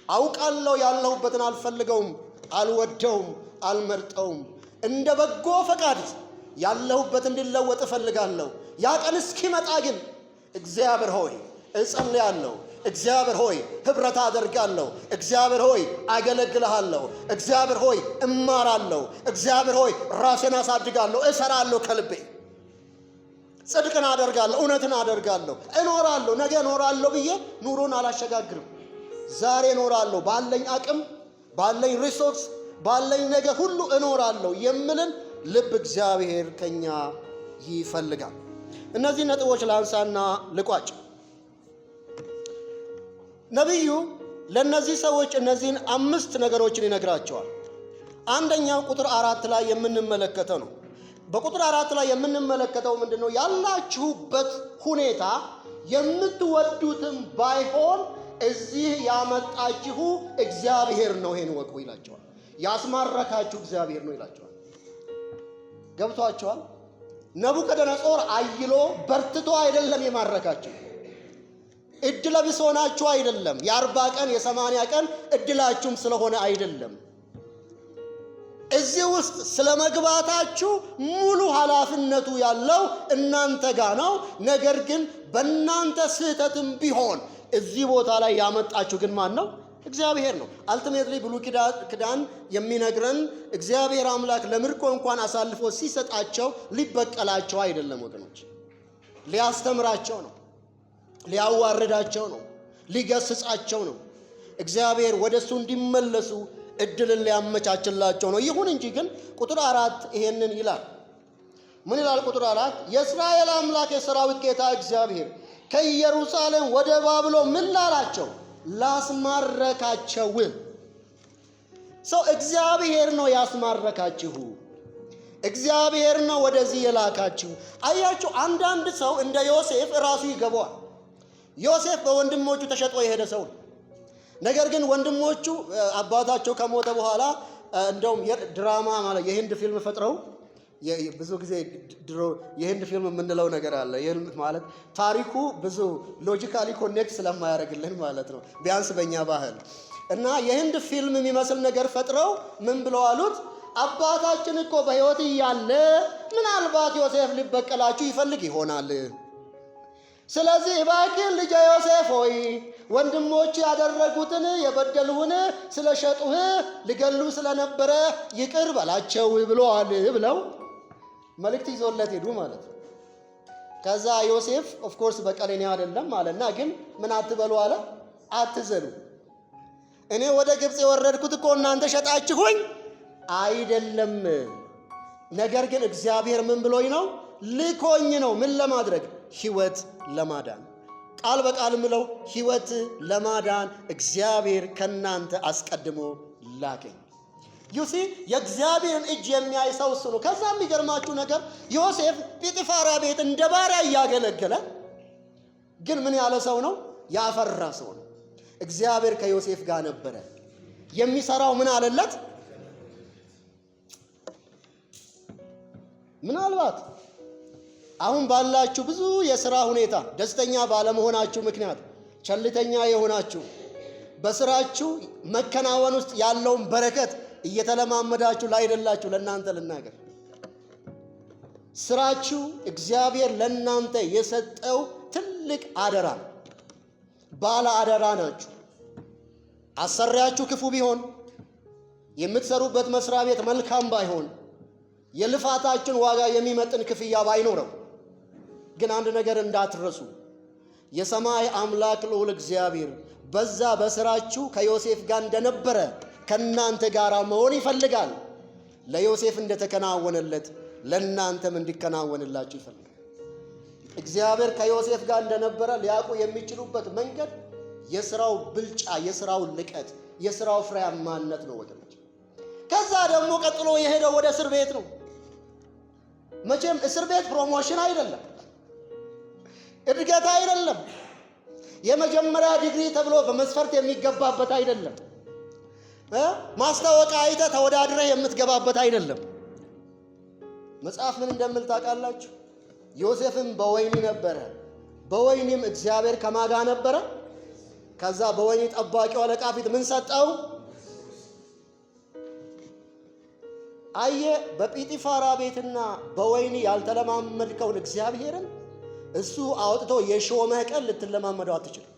አውቃለሁ ያለሁበትን አልፈልገውም፣ አልወደውም፣ አልመርጠውም። እንደ በጎ ፈቃድ ያለሁበት እንዲለወጥ እፈልጋለሁ። ያ ቀን እስኪመጣ ግን እግዚአብሔር ሆይ እጸልያለሁ። እግዚአብሔር ሆይ ህብረት አደርጋለሁ። እግዚአብሔር ሆይ አገለግልሃለሁ። እግዚአብሔር ሆይ እማራለሁ። እግዚአብሔር ሆይ ራሴን አሳድጋለሁ፣ እሰራለሁ፣ ከልቤ ጽድቅን አደርጋለሁ፣ እውነትን አደርጋለሁ፣ እኖራለሁ። ነገ እኖራለሁ ብዬ ኑሮን አላሸጋግርም። ዛሬ እኖራለሁ፣ ባለኝ አቅም፣ ባለኝ ሪሶርስ፣ ባለኝ ነገር ሁሉ እኖራለሁ የምልን ልብ እግዚአብሔር ከኛ ይፈልጋል። እነዚህ ነጥቦች ላንሳና ልቋጭ። ነቢዩ ለነዚህ ሰዎች እነዚህን 5 ነገሮችን ይነግራቸዋል። አንደኛው ቁጥር 4 ላይ የምንመለከተው ነው። በቁጥር 4 ላይ የምንመለከተው ምንድነው? ያላችሁበት ሁኔታ የምትወዱትም ባይሆን እዚህ ያመጣችሁ እግዚአብሔር ነው፣ ይሄን ወቁ ይላቸዋል። ያስማረካችሁ እግዚአብሔር ነው ይላቸዋል። ገብቷቸዋል? ነቡከደነጾር አይሎ በርትቶ አይደለም የማረካችሁ። እድለ ቢስ ሆናችሁ አይደለም። የ40 ቀን የ80 ቀን እድላችሁም ስለሆነ አይደለም። እዚህ ውስጥ ስለመግባታችሁ ሙሉ ኃላፊነቱ ያለው እናንተ ጋር ነው። ነገር ግን በእናንተ ስህተትም ቢሆን እዚህ ቦታ ላይ ያመጣችሁ ግን ማን ነው? እግዚአብሔር ነው። አልቲሜትሊ ብሉይ ኪዳን የሚነግረን እግዚአብሔር አምላክ ለምርኮ እንኳን አሳልፎ ሲሰጣቸው ሊበቀላቸው አይደለም ወገኖች፣ ሊያስተምራቸው ነው፣ ሊያዋርዳቸው ነው፣ ሊገስጻቸው ነው። እግዚአብሔር ወደሱ እንዲመለሱ እድልን ሊያመቻችላቸው ነው። ይሁን እንጂ ግን ቁጥር 4 ይሄንን ይላል። ምን ይላል ቁጥር 4? የእስራኤል አምላክ የሰራዊት ጌታ እግዚአብሔር ከኢየሩሳሌም ወደ ባቢሎን ምን ላላቸው? ላስማረካቸው። ሰው እግዚአብሔር ነው ያስማረካችሁ፣ እግዚአብሔር ነው ወደዚህ የላካችሁ። አያችሁ፣ አንዳንድ ሰው እንደ ዮሴፍ ራሱ ይገባዋል። ዮሴፍ በወንድሞቹ ተሸጦ የሄደ ሰው ነው። ነገር ግን ወንድሞቹ አባታቸው ከሞተ በኋላ እንደውም ድራማ ማለት የህንድ ፊልም ፈጥረው ብዙ ጊዜ ድሮ የህንድ ፊልም የምንለው ነገር አለ። ይህን ማለት ታሪኩ ብዙ ሎጂካሊ ኮኔክት ስለማያደርግልን ማለት ነው፣ ቢያንስ በእኛ ባህል እና የህንድ ፊልም የሚመስል ነገር ፈጥረው ምን ብለው አሉት? አባታችን እኮ በሕይወት እያለ ምናልባት ዮሴፍ ሊበቀላችሁ ይፈልግ ይሆናል። ስለዚህ እባክህ ልጄ ዮሴፍ ሆይ ወንድሞች ያደረጉትን የበደሉህን ስለሸጡህ ሊገሉ ስለነበረ ይቅር በላቸው ብለዋል ብለው መልእክት ይዞለት ሄዱ ማለት ነው። ከዛ ዮሴፍ ኦፍ ኮርስ በቀሌኔ አይደለም አለና ግን ምን አትበሉ አለ? አትዘኑ። እኔ ወደ ግብፅ የወረድኩት እኮ እናንተ ሸጣችሁኝ አይደለም። ነገር ግን እግዚአብሔር ምን ብሎኝ ነው? ልኮኝ ነው። ምን ለማድረግ? ሕይወት ለማዳን። ቃል በቃል ምለው ሕይወት ለማዳን እግዚአብሔር ከናንተ አስቀድሞ ላከኝ። ዩሲ የእግዚአብሔርን እጅ የሚያይ ሰው እሱ ነው። ከዛ የሚገርማችሁ ነገር ዮሴፍ ጲጥፋራ ቤት እንደ ባሪያ እያገለገለ ግን ምን ያለ ሰው ነው? ያፈራ ሰው ነው። እግዚአብሔር ከዮሴፍ ጋር ነበረ። የሚሰራው ምን አለለት? ምናልባት አሁን ባላችሁ ብዙ የሥራ ሁኔታ ደስተኛ ባለመሆናችሁ ምክንያት ቸልተኛ የሆናችሁ በስራችሁ መከናወን ውስጥ ያለውን በረከት እየተለማመዳችሁ ላይደላችሁ ለእናንተ ልናገር። ስራችሁ እግዚአብሔር ለእናንተ የሰጠው ትልቅ አደራ፣ ባለ አደራ ናችሁ። አሰሪያችሁ ክፉ ቢሆን፣ የምትሰሩበት መስሪያ ቤት መልካም ባይሆን፣ የልፋታችን ዋጋ የሚመጥን ክፍያ ባይኖረው ግን አንድ ነገር እንዳትረሱ፣ የሰማይ አምላክ ልዑል እግዚአብሔር በዛ በስራችሁ ከዮሴፍ ጋር እንደነበረ ከናንተ ጋር መሆን ይፈልጋል። ለዮሴፍ እንደተከናወነለት ለናንተም እንዲከናወንላችሁ ይፈልጋል። እግዚአብሔር ከዮሴፍ ጋር እንደነበረ ሊያውቁ የሚችሉበት መንገድ የስራው ብልጫ፣ የስራው ልቀት፣ የስራው ፍሬያማነት ነው ወገኖች። ከዛ ደግሞ ቀጥሎ የሄደው ወደ እስር ቤት ነው። መቼም እስር ቤት ፕሮሞሽን አይደለም፣ እድገት አይደለም፣ የመጀመሪያ ዲግሪ ተብሎ በመስፈርት የሚገባበት አይደለም፣ ማስታወቂያ አይተህ ተወዳድረህ የምትገባበት አይደለም። መጽሐፍ ምን እንደምል ታውቃላችሁ? ዮሴፍም በወህኒ ነበረ፣ በወህኒም እግዚአብሔር ከማጋ ነበረ። ከዛ በወህኒ ጠባቂው አለቃ ፊት ምን ሰጠው? አየ በጲጢፋራ ቤትና በወህኒ ያልተለማመድከውን እግዚአብሔርን እሱ አውጥቶ የሾመህ ቀን ልትለማመደው አትችልም።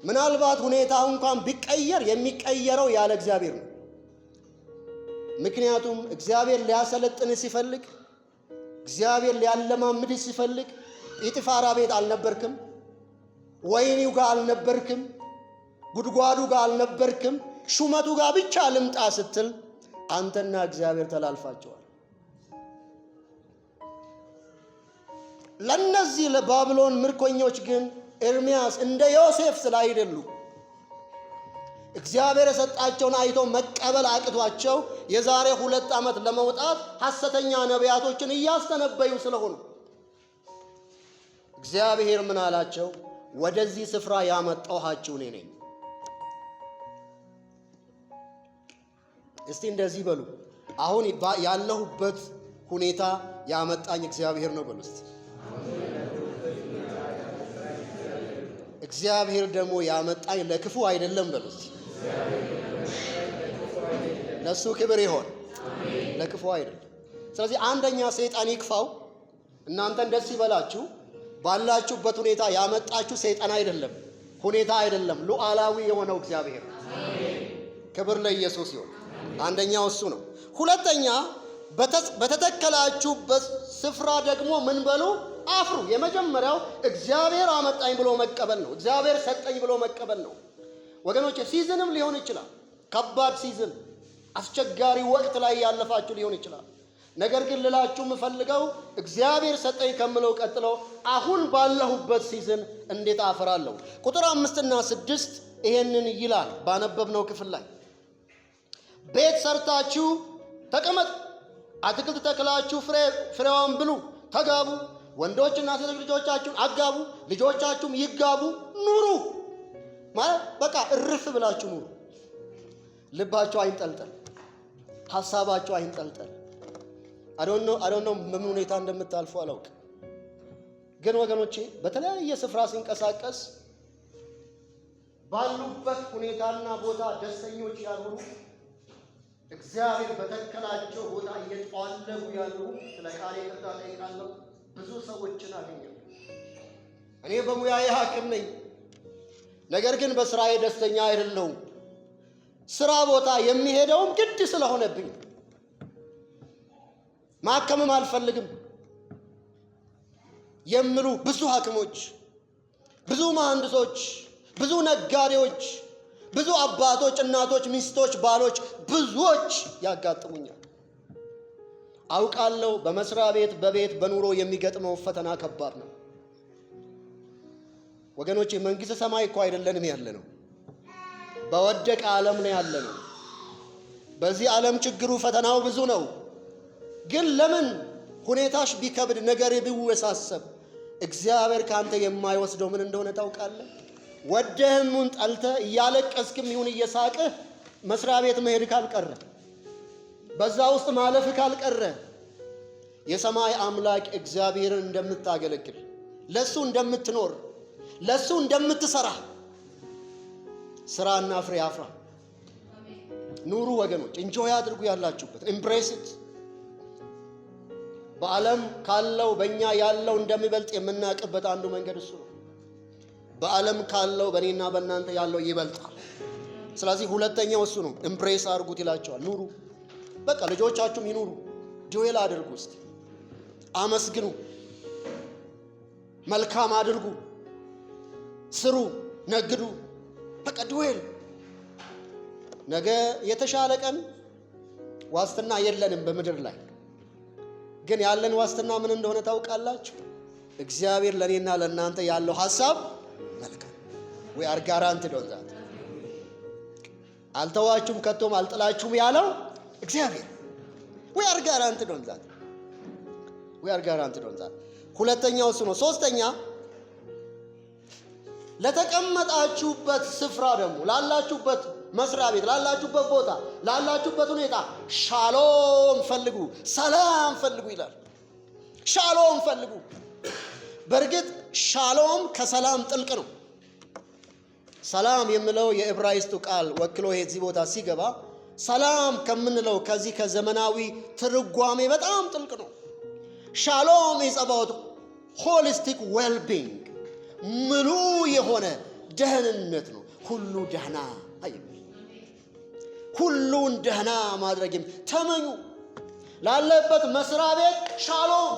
ምናልባት ሁኔታው እንኳን ቢቀየር የሚቀየረው ያለ እግዚአብሔር ነው። ምክንያቱም እግዚአብሔር ሊያሰለጥን ሲፈልግ፣ እግዚአብሔር ሊያለማምድ ሲፈልግ ጲጢፋራ ቤት አልነበርክም፣ ወህኒው ጋር አልነበርክም፣ ጉድጓዱ ጋር አልነበርክም። ሹመቱ ጋር ብቻ ልምጣ ስትል አንተና እግዚአብሔር ተላልፋቸዋል። ለነዚህ ለባቢሎን ምርኮኞች ግን ኤርምያስ እንደ ዮሴፍ ስላይደሉ እግዚአብሔር የሰጣቸውን አይተው መቀበል አቅቷቸው የዛሬ 2 ዓመት ለመውጣት ሐሰተኛ ነቢያቶችን እያስተነበዩ ስለሆኑ እግዚአብሔር ምን አላቸው? ወደዚህ ስፍራ ያመጣኋችሁ እኔ ነኝ። እስቲ እንደዚህ በሉ፣ አሁን ያለሁበት ሁኔታ ያመጣኝ እግዚአብሔር ነው በሉ እስቲ። እግዚአብሔር ደግሞ ያመጣኝ ለክፉ አይደለም በሉ እስቲ። ለሱ ክብር ይሆን፣ ለክፉ አይደለም። ስለዚህ አንደኛ ሰይጣን ይክፋው፣ እናንተን ደስ ይበላችሁ። ባላችሁበት ሁኔታ ያመጣችሁ ሰይጣን አይደለም፣ ሁኔታ አይደለም፣ ሉዓላዊ የሆነው እግዚአብሔር። ክብር ለኢየሱስ ይሁን። አንደኛው እሱ ነው። ሁለተኛ በተተከላችሁበት ስፍራ ደግሞ ምን በሉ? አፍሩ። የመጀመሪያው እግዚአብሔር አመጣኝ ብሎ መቀበል ነው። እግዚአብሔር ሰጠኝ ብሎ መቀበል ነው። ወገኖች ሲዝንም ሊሆን ይችላል፣ ከባድ ሲዝን፣ አስቸጋሪ ወቅት ላይ ያለፋችሁ ሊሆን ይችላል። ነገር ግን ልላችሁ የምፈልገው እግዚአብሔር ሰጠኝ ከምለው ቀጥሎ አሁን ባለሁበት ሲዝን እንዴት አፈራለሁ? ቁጥር 5 እና 6 ይሄንን ይላል ባነበብነው ክፍል ላይ ቤት ሰርታችሁ ተቀመጡ፣ አትክልት ተክላችሁ ፍሬዋን ብሉ፣ ተጋቡ፣ ወንዶችና ሴቶች ልጆቻችሁን አጋቡ፣ ልጆቻችሁም ይጋቡ፣ ኑሩ። ማለት በቃ እርፍ ብላችሁ ኑሩ። ልባችሁ አይንጠልጠል፣ ሐሳባችሁ አይንጠልጠል። አዶኖ በምን ሁኔታ እንደምታልፉ አላውቅም። ግን ወገኖቼ በተለያየ ስፍራ ሲንቀሳቀስ ባሉበት ሁኔታና ቦታ ደስተኞች ያልሆኑ እግዚአብሔር በተከላቸው ቦታ እየጠዋለጉ ያሉ ስለ ቃሌ ይቅርታ ጠይቃለሁ ብዙ ሰዎችን አገኘሁ። እኔ በሙያዬ ሐኪም ነኝ፣ ነገር ግን በስራዬ ደስተኛ አይደለሁም። ስራ ቦታ የሚሄደውም ግድ ስለሆነብኝ ማከምም አልፈልግም የሚሉ ብዙ ሐኪሞች፣ ብዙ መሐንዲሶች፣ ብዙ ነጋዴዎች፣ ብዙ አባቶች፣ እናቶች፣ ሚስቶች፣ ባሎች ብዙዎች ያጋጥሙኛል። አውቃለሁ በመስሪያ ቤት፣ በቤት፣ በኑሮ የሚገጥመው ፈተና ከባድ ነው። ወገኖቼ መንግሥተ ሰማይ እኮ አይደለንም ያለነው፣ በወደቀ ዓለም ነው ያለነው። በዚህ ዓለም ችግሩ ፈተናው ብዙ ነው። ግን ለምን ሁኔታሽ ቢከብድ ነገር ቢወሳሰብ እግዚአብሔር ካንተ የማይወስደው ምን እንደሆነ ታውቃለህ? ወደህሙን ጠልተህ እያለቀስክም ይሁን እየሳቅህ መስሪያ ቤት መሄድ ካልቀረ፣ በዛ ውስጥ ማለፍ ካልቀረ የሰማይ አምላክ እግዚአብሔርን እንደምታገለግል፣ ለሱ እንደምትኖር፣ ለሱ እንደምትሰራ ስራና ፍሬ አፍራ። ኑሩ ወገኖች፣ ኢንጆይ አድርጉ ያላችሁበት፣ ኤምብሬስ ኢት። በዓለም ካለው በእኛ ያለው እንደሚበልጥ የምናውቅበት አንዱ መንገድ እሱ ነው። በዓለም ካለው በእኔና በእናንተ ያለው ይበልጣል። ስለዚህ ሁለተኛው እሱ ነው። ኤምብሬስ አድርጉት ይላቸዋል። ኑሩ፣ በቃ ልጆቻችሁም ይኑሩ። ጆኤል አድርጉ፣ እስቲ አመስግኑ፣ መልካም አድርጉ፣ ስሩ፣ ነግዱ። በቃ ጆኤል። ነገ የተሻለ ቀን ዋስትና የለንም በምድር ላይ፣ ግን ያለን ዋስትና ምን እንደሆነ ታውቃላችሁ? እግዚአብሔር ለእኔና ለእናንተ ያለው ሐሳብ መልካም። we are guaranteed on that። አልተዋችሁም ከቶም አልጥላችሁም ያለው እግዚአብሔር። we are guaranteed on that። we are guaranteed on that። ሁለተኛው እሱ ነው። ሶስተኛ ለተቀመጣችሁበት ስፍራ ደግሞ ላላችሁበት መስሪያ ቤት፣ ላላችሁበት ቦታ፣ ላላችሁበት ሁኔታ ሻሎም ፈልጉ፣ ሰላም ፈልጉ ይላል። ሻሎም ፈልጉ። በእርግጥ ሻሎም ከሰላም ጥልቅ ነው። ሰላም የሚለው የዕብራይስጡ ቃል ወክሎ እዚህ ቦታ ሲገባ ሰላም ከምንለው ከዚህ ከዘመናዊ ትርጓሜ በጣም ጥልቅ ነው። ሻሎም is about holistic well-being፣ ሙሉ የሆነ ደህንነት ነው። ሁሉ ደህና አይደል? ሁሉን ደህና ማድረግም ተመኙ። ላለበት መስሪያ ቤት ሻሎም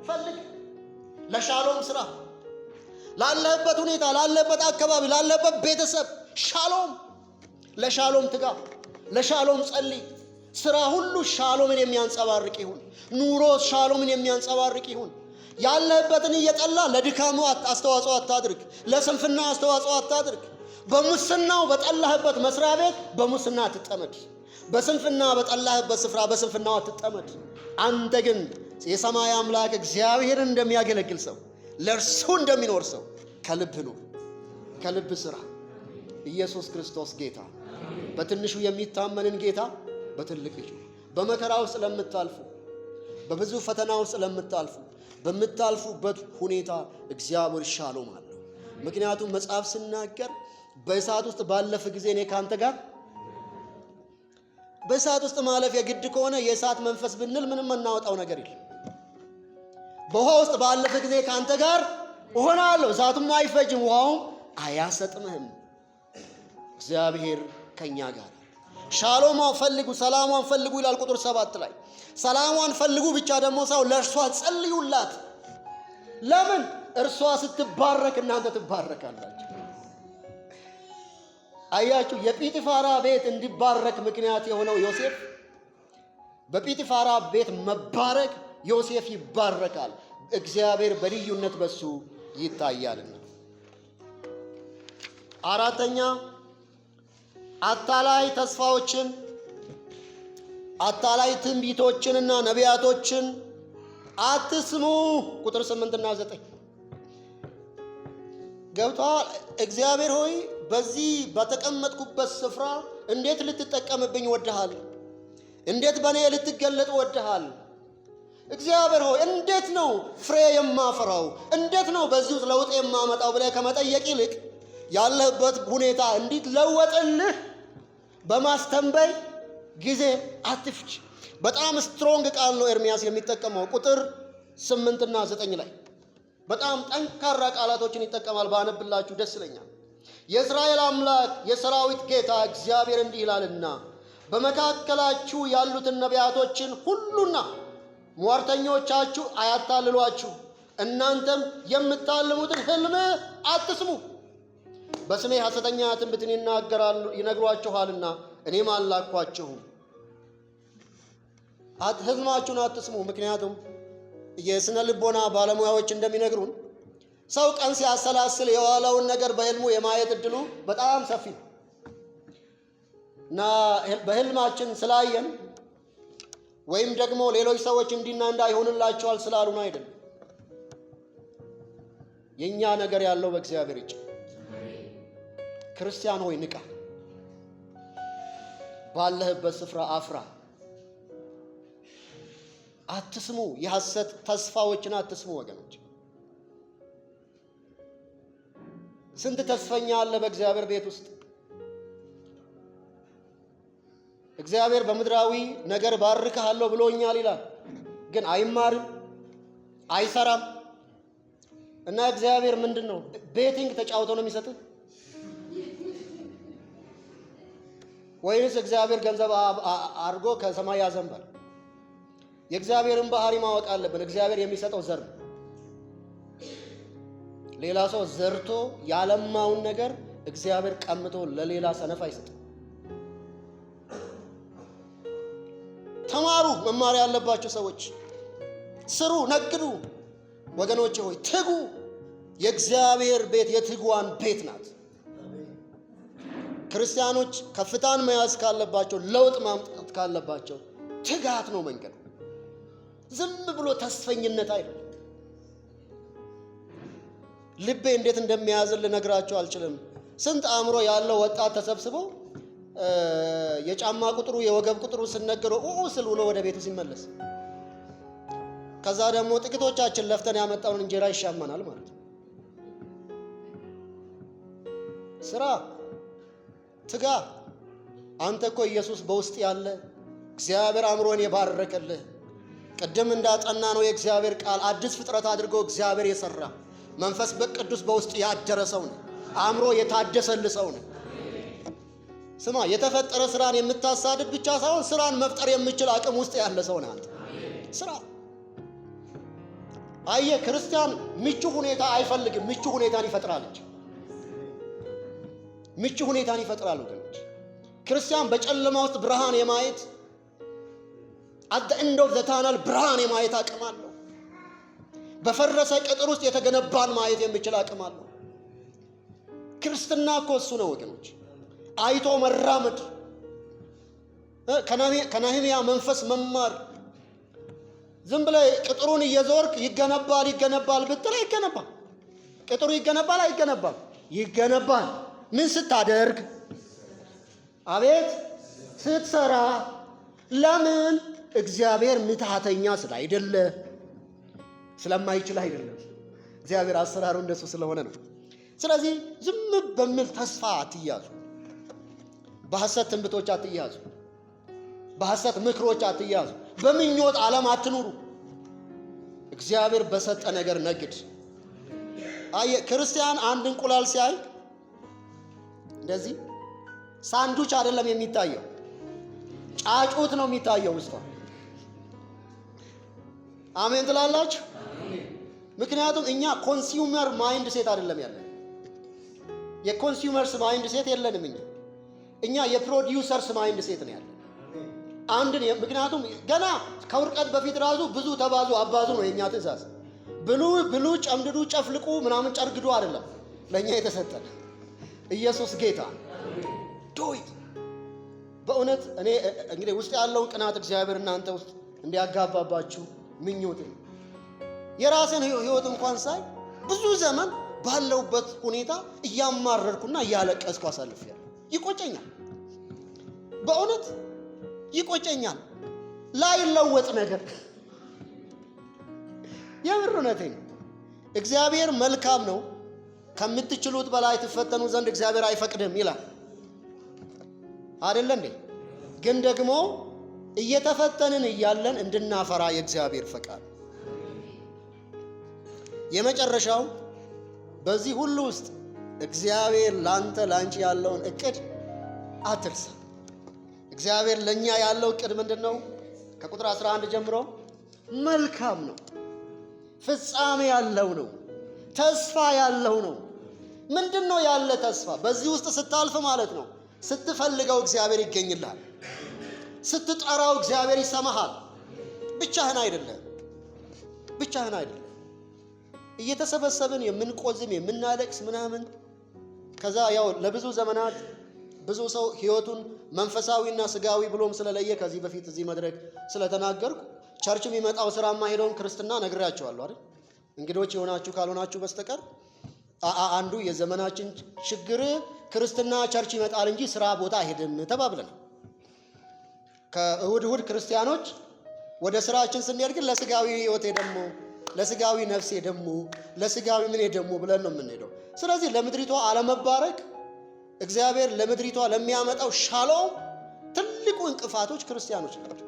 ፈልግ፣ ለሻሎም ስራ። ላለበት ሁኔታ፣ ላለበት አካባቢ፣ ላለበት ቤተሰብ ሻሎም፣ ለሻሎም ትጋ፣ ለሻሎም ጸልይ። ስራ ሁሉ ሻሎምን የሚያንጸባርቅ ይሁን። ኑሮ ሻሎምን የሚያንጸባርቅ ይሁን። ያለበትን እየጠላ ለድካሙ አስተዋጽኦ አታድርግ፣ ለስንፍና አስተዋጽኦ አታድርግ። በሙስናው በጠላህበት መስሪያ ቤት በሙስና አትጠመድ። በስንፍና በጠላህበት ስፍራ በስንፍናው አትጠመድ። አንተ ግን የሰማይ አምላክ እግዚአብሔርን እንደሚያገለግል ሰው፣ ለእርሱ እንደሚኖር ሰው ከልብ ኑር፣ ከልብ ስራ። ኢየሱስ ክርስቶስ ጌታ። በትንሹ የሚታመንን ጌታ በትልቅ ልጅ። በመከራ ውስጥ ለምታልፉ፣ በብዙ ፈተና ውስጥ ለምታልፉ፣ በምታልፉበት ሁኔታ እግዚአብሔር ሻሎም አለው። ምክንያቱም መጽሐፍ ሲናገር በእሳት ውስጥ ባለፈ ጊዜ እኔ ካንተ ጋር። በእሳት ውስጥ ማለፍ የግድ ከሆነ የእሳት መንፈስ ብንል ምንም እናወጣው ነገር የለም። በውሃ ውስጥ ባለፈ ጊዜ ካንተ ጋር እሆናለሁ። እሳቱም አይፈጅም፣ ውሃውም አያሰጥምህም። እግዚአብሔር ከኛ ጋር። ሻሎሟን ፈልጉ፣ ሰላሟን ፈልጉ ይላል ቁጥር 7 ላይ። ሰላሟን ፈልጉ ብቻ ደግሞ ሰው ለእርሷ ጸልዩላት። ለምን? እርሷ ስትባረክ እናንተ ትባረካላችሁ። አያችሁ፣ የጲጥፋራ ቤት እንዲባረክ ምክንያት የሆነው ዮሴፍ፣ በጲጥፋራ ቤት መባረክ ዮሴፍ ይባረካል። እግዚአብሔር በልዩነት በሱ ይታያልና። አራተኛ አታላይ ተስፋዎችን፣ አታላይ ትንቢቶችንና ነቢያቶችን አትስሙ። ቁጥር 8 እና 9 ገብቷል። እግዚአብሔር ሆይ በዚህ በተቀመጥኩበት ስፍራ እንዴት ልትጠቀምብኝ ወደሃል? እንዴት በእኔ ልትገለጥ ወደሃል? እግዚአብሔር ሆይ እንዴት ነው ፍሬ የማፈራው? እንዴት ነው በዚህ ውስጥ ለውጥ የማመጣው ብለህ ከመጠየቅ ይልቅ ያለህበት ሁኔታ እንዲለወጥልህ በማስተንበይ ጊዜ አትፍጅ። በጣም ስትሮንግ ቃል ነው ኤርምያስ የሚጠቀመው። ቁጥር 8 እና 9 ላይ በጣም ጠንካራ ቃላቶችን ይጠቀማል። ባነብላችሁ ደስ ይለኛል። የእስራኤል አምላክ የሰራዊት ጌታ እግዚአብሔር እንዲህ ይላልና በመካከላችሁ ያሉትን ነቢያቶችን ሁሉና ሟርተኞቻችሁ አያታልሏችሁ፣ እናንተም የምታልሙትን ሕልም አትስሙ። በስሜ ሐሰተኛ ትንቢትን ይነግሯችኋልና እኔም አልላኳችሁም። ሕልማችሁን አትስሙ። ምክንያቱም የስነ ልቦና ባለሙያዎች እንደሚነግሩን ሰው ቀን ሲያሰላስል የዋለውን ነገር በሕልሙ የማየት እድሉ በጣም ሰፊ ነው እና በሕልማችን ስላየን ወይም ደግሞ ሌሎች ሰዎች እንዲና እንዳይሆንላቸዋል ስላሉን አይደለም። የኛ ነገር ያለው በእግዚአብሔር እጅ። ክርስቲያን ሆይ ንቃ። ባለህበት ስፍራ አፍራ። አትስሙ። የሐሰት ተስፋዎችን አትስሙ ወገኖች። ስንት ተስፈኛ አለ በእግዚአብሔር ቤት ውስጥ። እግዚአብሔር በምድራዊ ነገር ባርክሃለሁ ብሎኛል ይላል፣ ግን አይማርም፣ አይሰራም። እና እግዚአብሔር ምንድን ነው ቤቲንግ ተጫውቶ ነው የሚሰጥህ? ወይስ እግዚአብሔር ገንዘብ አድርጎ ከሰማይ ያዘንባል? የእግዚአብሔርን ባህሪ ማወቅ አለብን። እግዚአብሔር የሚሰጠው ዘር ነው። ሌላ ሰው ዘርቶ ያለማውን ነገር እግዚአብሔር ቀምቶ ለሌላ ሰነፍ አይሰጥም። ተማሩ። መማር ያለባቸው ሰዎች ስሩ፣ ነግዱ። ወገኖቼ ሆይ ትጉ። የእግዚአብሔር ቤት የትጓን ቤት ናት። ክርስቲያኖች ከፍታን መያዝ ካለባቸው፣ ለውጥ ማምጣት ካለባቸው ትጋት ነው መንገድ። ዝም ብሎ ተስፈኝነት አይደለም። ልቤ እንዴት እንደሚያዝን ልነግራቸው አልችልም። ስንት አእምሮ ያለው ወጣት ተሰብስቦ የጫማ ቁጥሩ የወገብ ቁጥሩ ስነገረው ስል ውሎ ወደ ቤቱ ሲመለስ፣ ከዛ ደግሞ ጥቂቶቻችን ለፍተን ያመጣውን እንጀራ ይሻማናል ማለት ነው። ስራ፣ ትጋ። አንተ እኮ ኢየሱስ በውስጥ ያለ እግዚአብሔር አእምሮን የባረከልህ ቅድም እንዳጠና ነው የእግዚአብሔር ቃል አዲስ ፍጥረት አድርጎ እግዚአብሔር የሰራ መንፈስ ቅዱስ በውስጥ ያደረ ሰው ነው። አእምሮ የታደሰልህ ሰው ነው። ስማ፣ የተፈጠረ ስራን የምታሳድድ ብቻ ሳይሆን ስራን መፍጠር የምችል አቅም ውስጥ ያለ ሰው ነህ አንተ። ስራ። አየህ፣ ክርስቲያን ምቹ ሁኔታ አይፈልግም፣ ምቹ ሁኔታን ይፈጥራለች። ምቹ ሁኔታን ይፈጥራል ወገኖች። ክርስቲያን በጨለማ ውስጥ ብርሃን የማየት አት ኤንድ ኦፍ ዘ ታነል ብርሃን የማየት አቅም አለው። በፈረሰ ቅጥር ውስጥ የተገነባን ማየት የሚችል አቅም አለው። ክርስትና እኮ እሱ ነው ወገኖች። አይቶ መራመድ፣ ከነህምያ መንፈስ መማር። ዝም ብለህ ቅጥሩን እየዞርክ ይገነባል ብትል አይገነባም። ቅጥሩ ይገነባል አይገነባም? ይገነባል። ምን ስታደርግ? አቤት ስትሰራ። ለምን? እግዚአብሔር ምትሃተኛ ስላይደለ፣ ስለማይችል አይደለም። እግዚአብሔር አሰራሩ እንደሱ ስለሆነ ነው። ስለዚህ ዝም በሚል ተስፋ አትያዙ። በሐሰት ትንቢቶች አትያዙ። በሐሰት ምክሮች አትያዙ። በምኞት ዓለም አትኑሩ። እግዚአብሔር በሰጠ ነገር ነግድ። አየህ፣ ክርስቲያን አንድ እንቁላል ሲያይ እንደዚህ ሳንዱች አይደለም የሚታየው፣ ጫጩት ነው የሚታየው ውስጧ። አሜን ትላላችሁ? ምክንያቱም እኛ ኮንሱመር ማይንድ ሴት አይደለም ያለን። የኮንሱመርስ ማይንድ ሴት የለንም እኛ የፕሮዲውሰርስ ማይንድ ሴት ነው ያለን። ምክንያቱም ገና ከውርቀት በፊት ራሱ ብዙ ተባዙ አባዙ ነው የኛ ትእዛዝ። ብሉ፣ ጨምድዱ፣ ጨፍልቁ፣ ምናምን ጨርግዱ አይደለም ለኛ የተሰጠን። ኢየሱስ ጌታ ዶይት። በእውነት እኔ እንግዲህ ውስጥ ያለውን ቅናት እግዚአብሔር እናንተ ውስጥ እንዲያጋባባችሁ ምኞት ነው። የራሴን ህይወት እንኳን ሳይ ብዙ ዘመን ባለውበት ሁኔታ እያማረርኩና እያለቀስኩ አሳልፌያለሁ። ይቆጨኛል። በእውነት ይቆጨኛል። ላይለወጥ ነገር የምር እውነቴን። እግዚአብሔር መልካም ነው፣ ከምትችሉት በላይ ትፈተኑ ዘንድ እግዚአብሔር አይፈቅድም ይላል አይደለ እንዴ? ግን ደግሞ እየተፈተንን እያለን እንድናፈራ የእግዚአብሔር ፈቃድ። የመጨረሻው በዚህ ሁሉ ውስጥ እግዚአብሔር ላንተ ላንቺ ያለውን እቅድ አትርሳ። እግዚአብሔር ለኛ ያለው እቅድ ምንድነው? ከቁጥር 11 ጀምሮ መልካም ነው፣ ፍጻሜ ያለው ነው፣ ተስፋ ያለው ነው። ምንድነው ያለ ተስፋ? በዚህ ውስጥ ስታልፍ ማለት ነው ስትፈልገው እግዚአብሔር ይገኝልሃል። ስትጠራው እግዚአብሔር ይሰማሃል። ብቻህን አይደለም፣ ብቻህን አይደለም። እየተሰበሰብን የምንቆዝም የምናለቅስ ምናምን ከዛ ያው ለብዙ ዘመናት ብዙ ሰው ህይወቱን መንፈሳዊና ስጋዊ ብሎም ስለለየ ከዚህ በፊት እዚህ መድረክ ስለተናገርኩ ቸርች የሚመጣው ስራማ ሄደውን ክርስትና ነግሬያቸዋለሁ አይደል? እንግዶች የሆናችሁ ካልሆናችሁ በስተቀር አንዱ የዘመናችን ችግር ክርስትና ቸርች ይመጣል እንጂ ስራ ቦታ አይሄድም ተባብለናል። ከእሁድ እሁድ ክርስቲያኖች ወደ ስራችን ስንሄድ ግን ለስጋዊ ህይወቴ ደግሞ ለስጋዊ ነፍሴ ደግሞ ለስጋዊ ምን ደግሞ ብለን ነው የምንሄደው። ስለዚህ ለምድሪቷ አለመባረክ እግዚአብሔር ለምድሪቷ ለሚያመጣው ሻሎም ትልቁ እንቅፋቶች ክርስቲያኖች ናቸው።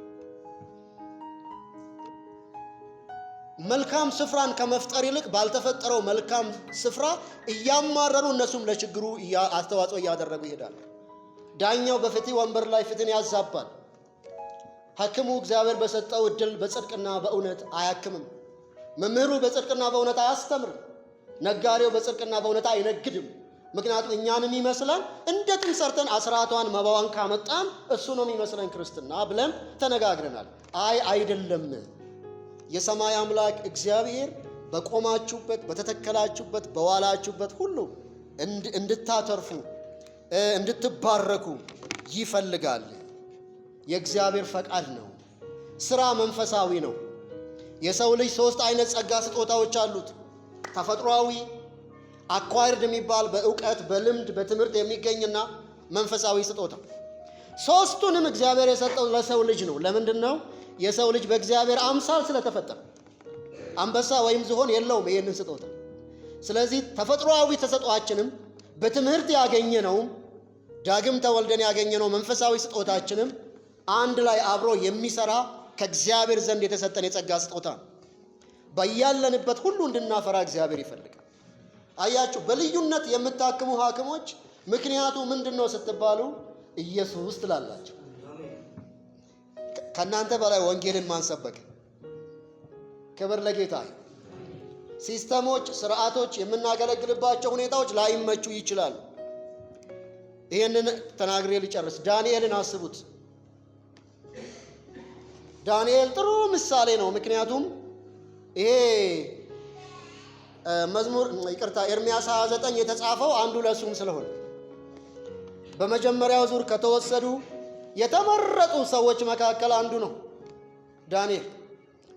መልካም ስፍራን ከመፍጠር ይልቅ ባልተፈጠረው መልካም ስፍራ እያማረሩ እነሱም ለችግሩ አስተዋጽኦ እያደረጉ ይሄዳሉ። ዳኛው በፍትህ ወንበር ላይ ፍትህን ያዛባል። ሐኪሙ እግዚአብሔር በሰጠው እድል በጽድቅና በእውነት አያክምም። መምህሩ በጽድቅና በእውነት አያስተምርም። ነጋዴው በጽድቅና በእውነት አይነግድም። ምክንያቱም እኛንም ይመስላል እንደትም ሰርተን አስራቷን መባዋን ካመጣን እሱ ነው የሚመስለን ክርስትና ብለን ተነጋግረናል። አይደለም። የሰማይ አምላክ እግዚአብሔር በቆማችሁበት በተተከላችሁበት በዋላችሁበት ሁሉ እንድታተርፉ እንድትባረኩ ይፈልጋል። የእግዚአብሔር ፈቃድ ነው። ስራ መንፈሳዊ ነው። የሰው ልጅ 3 አይነት ጸጋ ስጦታዎች አሉት። ተፈጥሯዊ አኳይርድ የሚባል በእውቀት በልምድ በትምህርት የሚገኝና መንፈሳዊ ስጦታ። ሶስቱንም እግዚአብሔር የሰጠው ለሰው ልጅ ነው። ለምንድን ነው? የሰው ልጅ በእግዚአብሔር አምሳል ስለተፈጠረ። አንበሳ ወይም ዝሆን የለውም ይሄንን ስጦታ። ስለዚህ ተፈጥሯዊ ተሰጧችንም በትምህርት ያገኘነውም ዳግም ተወልደን ያገኘነው መንፈሳዊ ስጦታችንም አንድ ላይ አብሮ የሚሰራ ከእግዚአብሔር ዘንድ የተሰጠን የጸጋ ስጦታ ነው። በያለንበት ሁሉ እንድናፈራ እግዚአብሔር ይፈልጋል። አያችሁ፣ በልዩነት የምታክሙ ሐኪሞች ምክንያቱ ምንድነው ስትባሉ ኢየሱስ ትላላችሁ። ከናንተ በላይ ወንጌልን ማን ሰበከ? ክብር ለጌታ። ሲስተሞች፣ ስርዓቶች፣ የምናገለግልባቸው ሁኔታዎች ላይመቹ ይችላሉ። ይሄንን ተናግሬ ልጨርስ። ዳንኤልን አስቡት። ዳንኤል ጥሩ ምሳሌ ነው። ምክንያቱም ይሄ ኤርምያስ 29 የተጻፈው አንዱ ለሱም ስለሆነ በመጀመሪያው ዙር ከተወሰዱ የተመረጡ ሰዎች መካከል አንዱ ነው ዳንኤል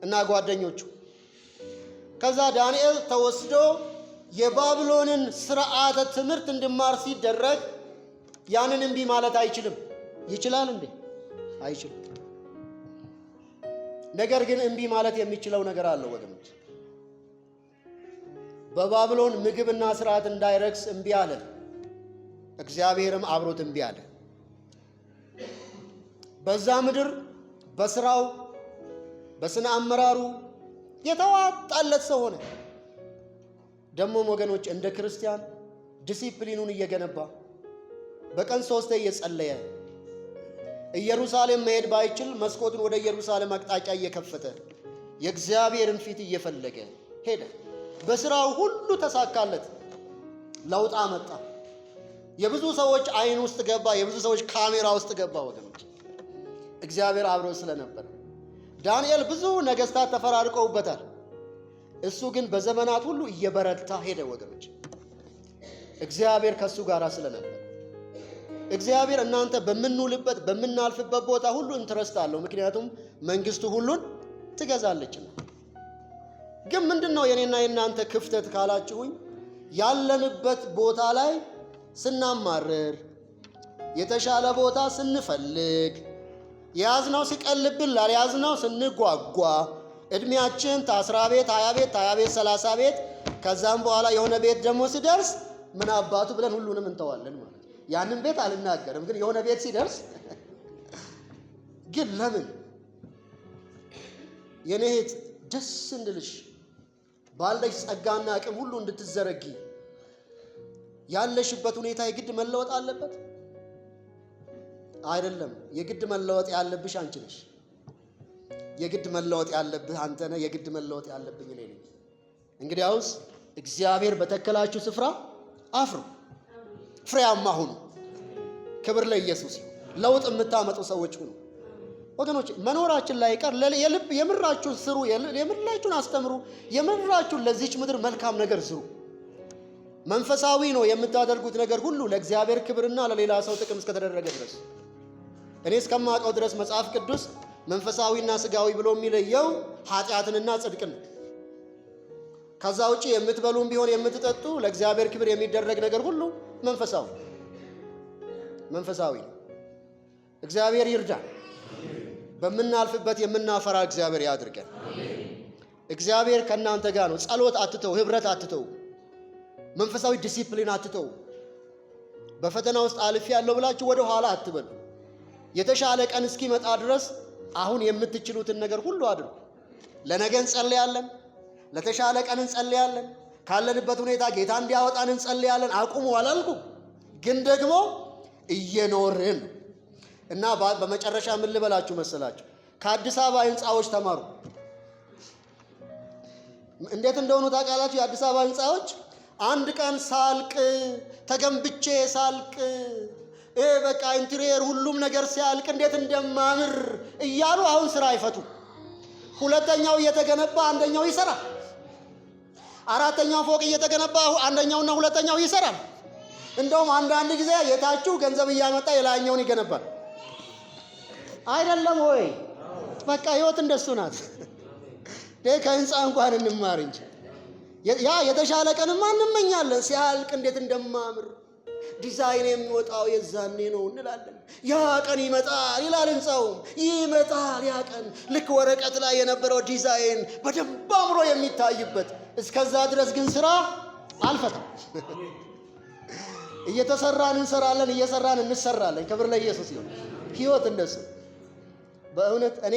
እና ጓደኞቹ። ከዛ ዳንኤል ተወስዶ የባቢሎንን ስርዓተ ትምህርት እንዲማር ሲደረግ ያንን እምቢ ማለት አይችልም። ይችላል እንዴ? አይችልም። ነገር ግን እምቢ ማለት የሚችለው ነገር አለው ወገኖች። በባቢሎን ምግብና ስርዓት እንዳይረክስ እምቢ አለ። እግዚአብሔርም አብሮት እምቢ አለ። በዛ ምድር በስራው በስነ አመራሩ የተዋጣለት ሰው ሆነ። ደሞም ወገኖች እንደ ክርስቲያን ዲሲፕሊኑን እየገነባ በቀን 3 እየጸለየ ኢየሩሳሌም መሄድ ባይችል መስኮቱን ወደ ኢየሩሳሌም አቅጣጫ እየከፈተ የእግዚአብሔርን ፊት እየፈለገ ሄደ። በስራው ሁሉ ተሳካለት። ለውጥ አመጣ። የብዙ ሰዎች አይን ውስጥ ገባ። የብዙ ሰዎች ካሜራ ውስጥ ገባ ወገኖች። እግዚአብሔር አብሮ ስለነበር ዳንኤል ብዙ ነገስታት ተፈራርቀውበታል። እሱ ግን በዘመናት ሁሉ እየበረታ ሄደ ወገኖች። እግዚአብሔር ከሱ ጋር ስለነበር እግዚአብሔር እናንተ በምንውልበት በምናልፍበት ቦታ ሁሉ ኢንትረስት አለው። ምክንያቱም መንግስቱ ሁሉን ትገዛለችና። ግን ምንድነው የኔና የናንተ ክፍተት ካላችሁኝ፣ ያለንበት ቦታ ላይ ስናማርር የተሻለ ቦታ ስንፈልግ፣ የያዝነው ሲቀልብን ላልያዝነው ስንጓጓ፣ እድሜያችን ታስራ ቤት 20 ቤት 20 ቤት 30 ቤት ከዛም በኋላ የሆነ ቤት ደግሞ ሲደርስ ምን አባቱ ብለን ሁሉንም እንተዋለን ማለት ነው። ያንን ቤት አልናገርም፣ ግን የሆነ ቤት ሲደርስ ግን ለምን የኔ እህት ደስ እንድልሽ ባለሽ ጸጋና አቅም ሁሉ እንድትዘረጊ ያለሽበት ሁኔታ የግድ መለወጥ አለበት አይደለም። የግድ መለወጥ ያለብሽ አንቺ ነሽ። የግድ መለወጥ ያለብህ አንተ ነህ። የግድ መለወጥ ያለብኝ እኔ ነኝ። እንግዲያውስ እግዚአብሔር በተከላችሁ ስፍራ አፍሩ፣ ፍሬያማ ሁኑ። ክብር ለኢየሱስ። ለውጥ የምታመጡ ሰዎች ሁኑ ወገኖች። መኖራችን ላይ ቀር የልብ የምራችሁን ስሩ፣ የምራችሁን አስተምሩ፣ የምራችሁን ለዚች ምድር መልካም ነገር ስሩ። መንፈሳዊ ነው የምታደርጉት ነገር ሁሉ ለእግዚአብሔር ክብርና ለሌላ ሰው ጥቅም እስከተደረገ ድረስ። እኔ እስከማውቀው ድረስ መጽሐፍ ቅዱስ መንፈሳዊና ስጋዊ ብሎ የሚለየው ኃጢአትንና ጽድቅን። ከዛ ውጪ የምትበሉም ቢሆን የምትጠጡ ለእግዚአብሔር ክብር የሚደረግ ነገር ሁሉ መንፈሳዊ ነው። እግዚአብሔር ይርዳን። በምናልፍበት የምናፈራ እግዚአብሔር ያድርገን። እግዚአብሔር ከእናንተ ጋር ነው። ጸሎት አትተው፣ ህብረት አትተው፣ መንፈሳዊ ዲሲፕሊን አትተው። በፈተና ውስጥ አልፌ ያለው ብላችሁ ወደ ኋላ አትበሉ። የተሻለ ቀን እስኪመጣ ድረስ አሁን የምትችሉትን ነገር ሁሉ አድርጉ። ለነገ እንጸልያለን፣ ለተሻለ ቀን እንጸልያለን፣ ካለንበት ሁኔታ ጌታ እንዲያወጣን እንጸልያለን። አቁሙ አላልኩም፣ ግን ደግሞ እየኖርን እና በመጨረሻ ምን ልበላችሁ መሰላችሁ? ከአዲስ አበባ ህንፃዎች ተማሩ። እንዴት እንደሆኑ ታውቃላችሁ? የአዲስ አበባ ህንፃዎች አንድ ቀን ሳልቅ ተገንብቼ ሳልቅ በቃ ኢንቴሪየር ሁሉም ነገር ሲያልቅ እንዴት እንደማምር እያሉ አሁን ስራ አይፈቱ። ሁለተኛው እየተገነባ አንደኛው ይሰራል። አራተኛው ፎቅ እየተገነባ አንደኛውና ሁለተኛው ይሰራል። እንደውም አንዳንድ ጊዜ የታችሁ ገንዘብ እያመጣ የላይኛውን ይገነባል። አይደለም ወይ? በቃ ህይወት እንደሱ ናት። ከህንፃ እንኳን እንማር እንጂ ያ የተሻለ ቀንማ እንመኛለን። ሲያልቅ እንዴት እንደማምር ዲዛይን የሚወጣው የዛኔ ነው እንላለን። ያ ቀን ይመጣል ይላል ህንፃውም። ይመጣል ያ ቀን፣ ልክ ወረቀት ላይ የነበረው ዲዛይን በደንብ አምሮ የሚታይበት። እስከዛ ድረስ ግን ስራ አልፈታም። እየተሰራን እንሰራለን፣ እየሰራን እንሰራለን። ክብር ለኢየሱስ ይሁን። ህይወት እንደሱ። በእውነት እኔ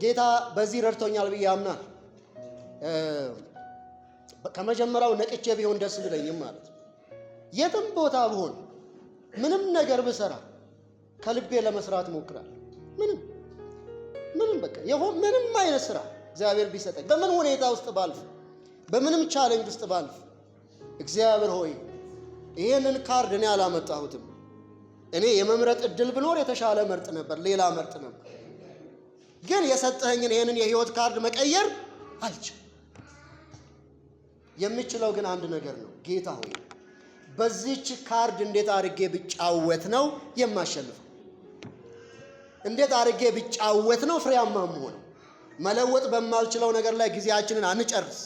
ጌታ በዚህ ረድቶኛል ብዬ አምናለሁ። ከመጀመሪያው ነቅቼ ቢሆን ደስ ብለኝም ማለት ነው። የትም ቦታ ብሆን ምንም ነገር ብሰራ ከልቤ ለመስራት እሞክራለሁ። ምንም በቃ ምንም አይነት ስራ እግዚአብሔር ቢሰጠኝ፣ በምን ሁኔታ ውስጥ ባልፍ፣ በምንም ቻሌንጅ ውስጥ ባልፍ፣ እግዚአብሔር ሆይ ይሄንን ካርድ እኔ አላመጣሁትም። እኔ የመምረጥ እድል ብኖር የተሻለ መርጥ ነበር፣ ሌላ መርጥ ነበር። ግን የሰጠኸኝን ይሄንን የህይወት ካርድ መቀየር አልችልም። የምችለው ግን አንድ ነገር ነው። ጌታ ሆይ በዚህች ካርድ እንዴት አድርጌ ብጫወት ነው የማሸንፈው? እንዴት አድርጌ ብጫወት ነው ፍሬያማ የምሆነው? መለወጥ በማልችለው ነገር ላይ ጊዜያችንን አንጨርስ።